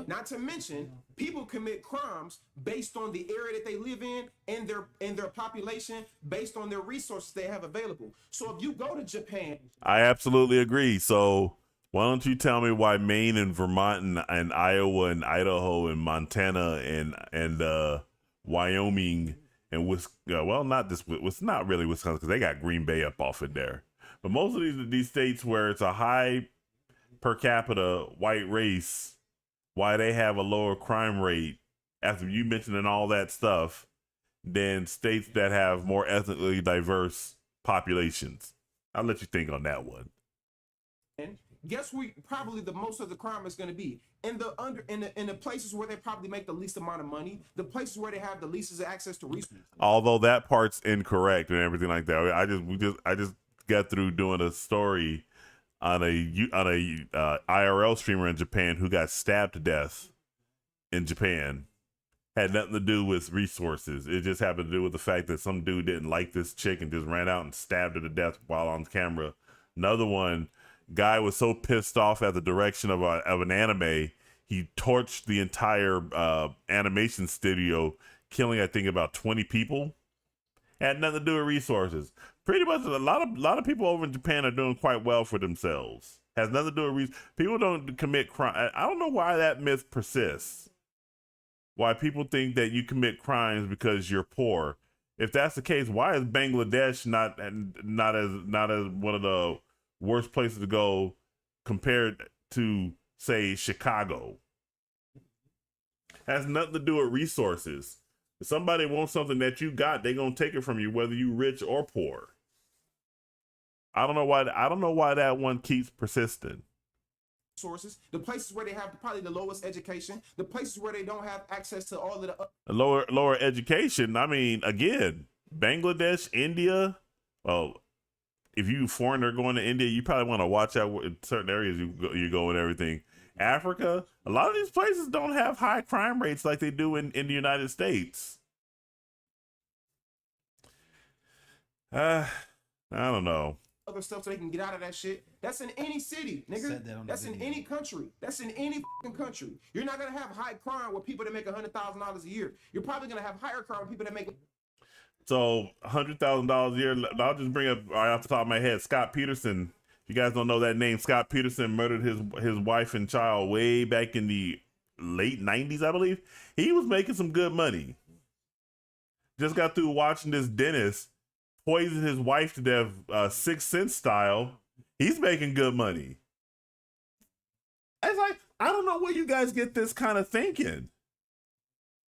Not to mention, people commit crimes based on the area that they live in and their population, based on their resources they have available. So if you go to Japan, I absolutely agree. So why don't you tell me why Maine and Vermont and Iowa and Idaho and Montana and Wyoming and it's not really Wisconsin because they got Green Bay up off in there. But most of these states where it's a high per capita white race, why they have a lower crime rate after you mentioning all that stuff than states that have more ethnically diverse populations. I'll let you think on that one. guess where probably the most of the crime is going to be in the places where they probably make the least amount of money, the places where they have the least access to resources. Although that part's incorrect and everything like that. I just got through doing a story on a IRL streamer in Japan who got stabbed to death in Japan. Had nothing to do with resources. It just happened to do with the fact that some dude didn't like this chick and just ran out and stabbed her to death while on camera. Another one, guy was so pissed off at the direction of an anime, he torched the entire animation studio, killing I think about 20 people. Had nothing to do with resources. Pretty much a lot of people over in Japan are doing quite well for themselves. Has nothing to do with people don't commit crime. I don't know why that myth persists. Why people think that you commit crimes because you're poor. If that's the case, why is Bangladesh not as one of the worst places to go compared to, say, Chicago? Has nothing to do with resources. If somebody wants something that you got, they're gonna take it from you, whether you rich or poor. I don't know why that one keeps persisting. Sources, the places where they have probably the lowest education, the places where they don't have access to all of the lower education. I mean, again, Bangladesh, India. Well, if you foreigner going to India, you probably want to watch out in certain areas you go and everything. Africa, a lot of these places don't have high crime rates like they do in the United States. I don't know. Other stuff so they can get out of that shit. That's in any city, nigga. That's in any country. That's in any fucking country. You're not gonna have high crime with people that make $100,000 a year. You're probably gonna have higher crime with people that make. So $100,000 a year. I'll just bring up right off the top of my head. Scott Peterson. You guys don't know that name. Scott Peterson murdered his wife and child way back in the late 90s, I believe. He was making some good money. Just got through watching this dentist poison his wife to death, Sixth Sense style. He's making good money. It's like, I don't know where you guys get this kind of thinking.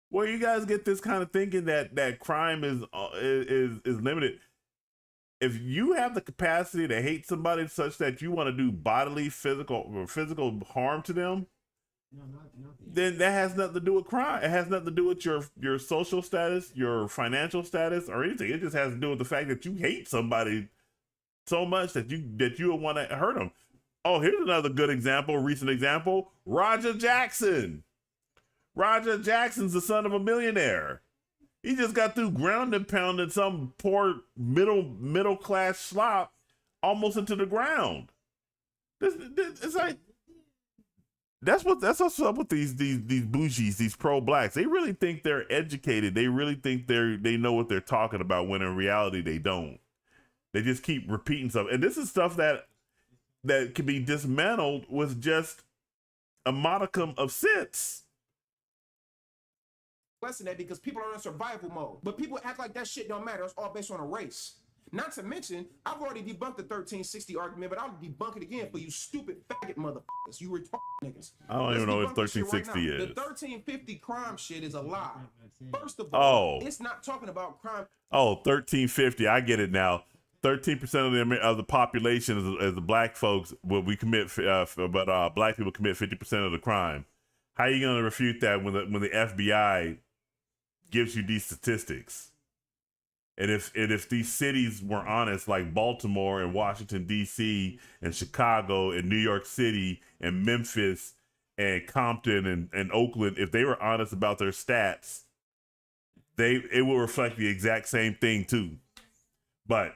Where you guys get this kind of thinking that crime is limited. If you have the capacity to hate somebody such that you want to do bodily, physical harm to them, then that has nothing to do with crime. It has nothing to do with your social status, your financial status, or anything. It just has to do with the fact that you hate somebody so much that you would want to hurt them. Oh, here's another good example, recent example. Roger Jackson. Roger Jackson's the son of a millionaire. He just got through ground and pounding some poor middle class slop almost into the ground. It's like that's what's up with these bougies, these pro blacks. They really think they're educated. They really think they know what they're talking about when in reality they don't. They just keep repeating stuff, and this is stuff that can be dismantled with just a modicum of sense. Less than that because people are in survival mode. But people act like that shit don't matter. It's all based on a race. Not to mention, I've already debunked the 1360 argument, but I'll debunk it again for you stupid faggot motherfuckers. You retarded niggas. I don't even know what 1360 right is. The 1350 crime shit is a lie. First of all, it's not talking about crime. Oh, 1350. I get it now. 13% of the population is the black folks. But black people commit 50% of the crime. How are you going to refute that when the FBI gives you these statistics? And if these cities were honest, like Baltimore and Washington D.C. and Chicago and New York City and Memphis and Compton and Oakland, if they were honest about their stats, it will reflect the exact same thing too. But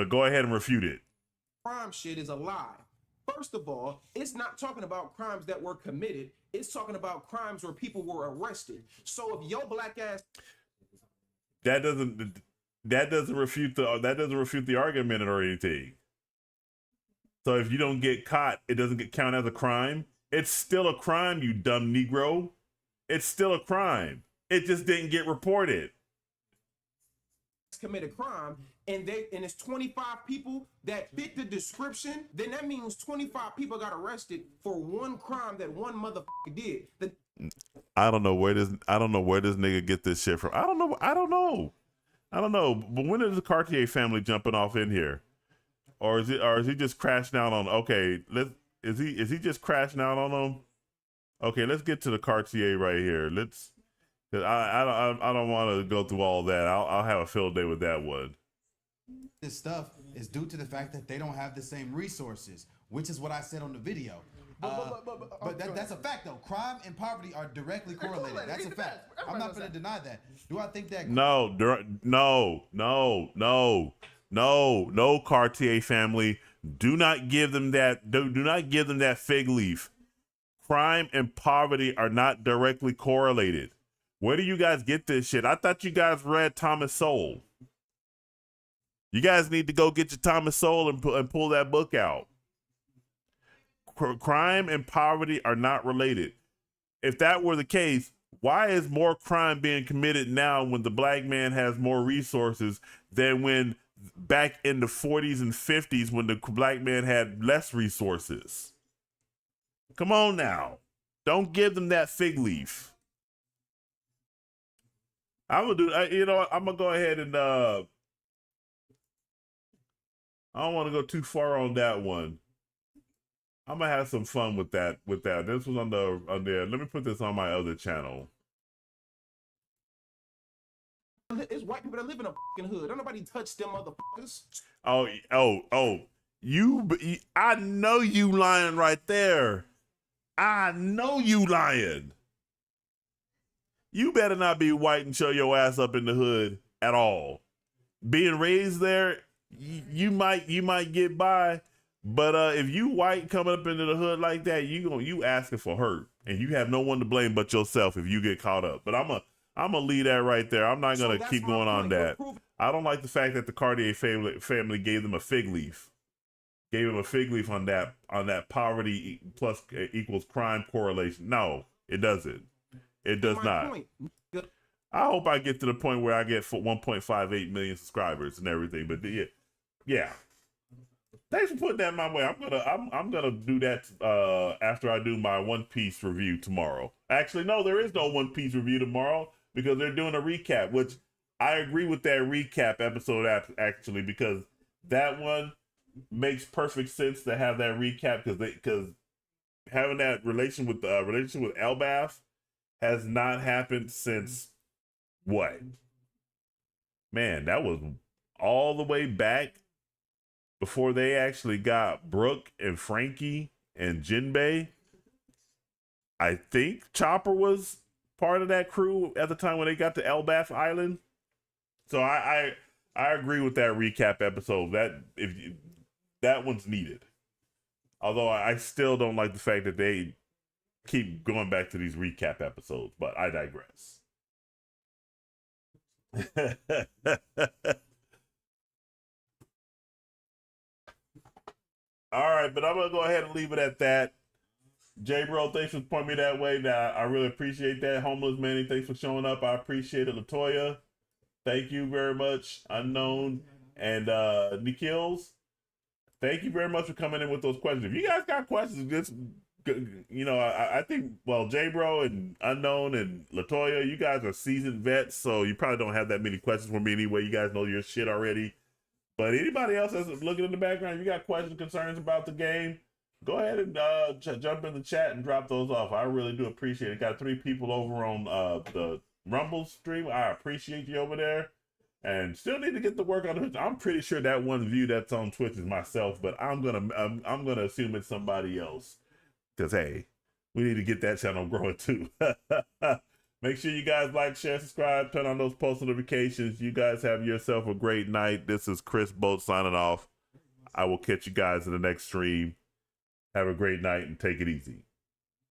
go ahead and refute it. Crime shit is a lie. First of all, it's not talking about crimes that were committed. It's talking about crimes where people were arrested. So if your black ass that doesn't refute the argument or anything. So if you don't get caught, it doesn't get counted as a crime. It's still a crime, you dumb Negro. It's still a crime. It just didn't get reported. Commit a crime and it's 25 people that fit the description, then that means 25 people got arrested for one crime that one motherfucker did. I don't know where this nigga get this shit from. I don't know. But when is the Cartier family jumping off in here? Or is he just crashing out on is he just crashing out on them? Okay, let's get to the Cartier right here. Cause I don't want to go through all that. I'll have a field day with that one. This stuff is due to the fact that they don't have the same resources, which is what I said on the video. But that's a fact, though. Crime and poverty are directly correlated. That's a fact. I'm not going to deny that. Do I think that? No, Cartier family. Do not give them that. Do not give them that fig leaf. Crime and poverty are not directly correlated. Where do you guys get this shit? I thought you guys read Thomas Sowell. You guys need to go get your Thomas Sowell and pull that book out. Crime and poverty are not related. If that were the case, why is more crime being committed now when the black man has more resources than when back in the 40s and 50s when the black man had less resources? Come on now. Don't give them that fig leaf. I'm gonna go ahead and I don't want to go too far on that one. I'm gonna have some fun with that. This was on there. Let me put this on my other channel. It's white people that live in a fucking hood. Don't nobody touch them motherfuckers. I know you lying right there. I know you lying. You better not be white and show your ass up in the hood at all. Being raised there, you might get by, but if you white coming up into the hood like that, you asking for hurt, and you have no one to blame but yourself if you get caught up. But I'm gonna leave that right there. I'm not gonna keep going on that. I don't like the fact that the Cartier family gave them a fig leaf. Gave them a fig leaf on that poverty plus equals crime correlation. No, it doesn't. It does not. I hope I get to the point where I get 1.58 million subscribers and everything. But yeah. Thanks for putting that my way. I'm gonna do that after I do my One Piece review tomorrow. Actually, no, there is no One Piece review tomorrow because they're doing a recap, which I agree with that recap episode actually, because that one makes perfect sense to have that recap because having that relationship with Elbaf has not happened since what? Man, that was all the way back before they actually got Brooke and Frankie and Jinbei. I think Chopper was part of that crew at the time when they got to Elbaf Island. So I agree with that recap episode. That one's needed. Although I still don't like the fact that they keep going back to these recap episodes, but I digress. All right, but I'm gonna go ahead and leave it at that. J Bro, thanks for pointing me that way. Now I really appreciate that. Homeless Manny, thanks for showing up. I appreciate it. Latoya, thank you very much. Unknown and Nikhil's, thank you very much for coming in with those questions. If you guys got questions, just I think, J Bro and Unknown and Latoya, you guys are seasoned vets, so you probably don't have that many questions for me anyway. You guys know your shit already. But anybody else that's looking in the background, if you got questions, concerns about the game, go ahead and jump in the chat and drop those off. I really do appreciate it. Got 3 people over on the Rumble stream. I appreciate you over there. And still need to get the work on it. I'm pretty sure that one view that's on Twitch is myself, but I'm gonna assume it's somebody else. Cause hey, We need to get that channel growing too. Make sure you guys like, share, subscribe, turn on those post notifications. You guys have yourself a great night. This is Chris Bolt signing off. I will catch you guys in the next stream. Have a great night and take it easy.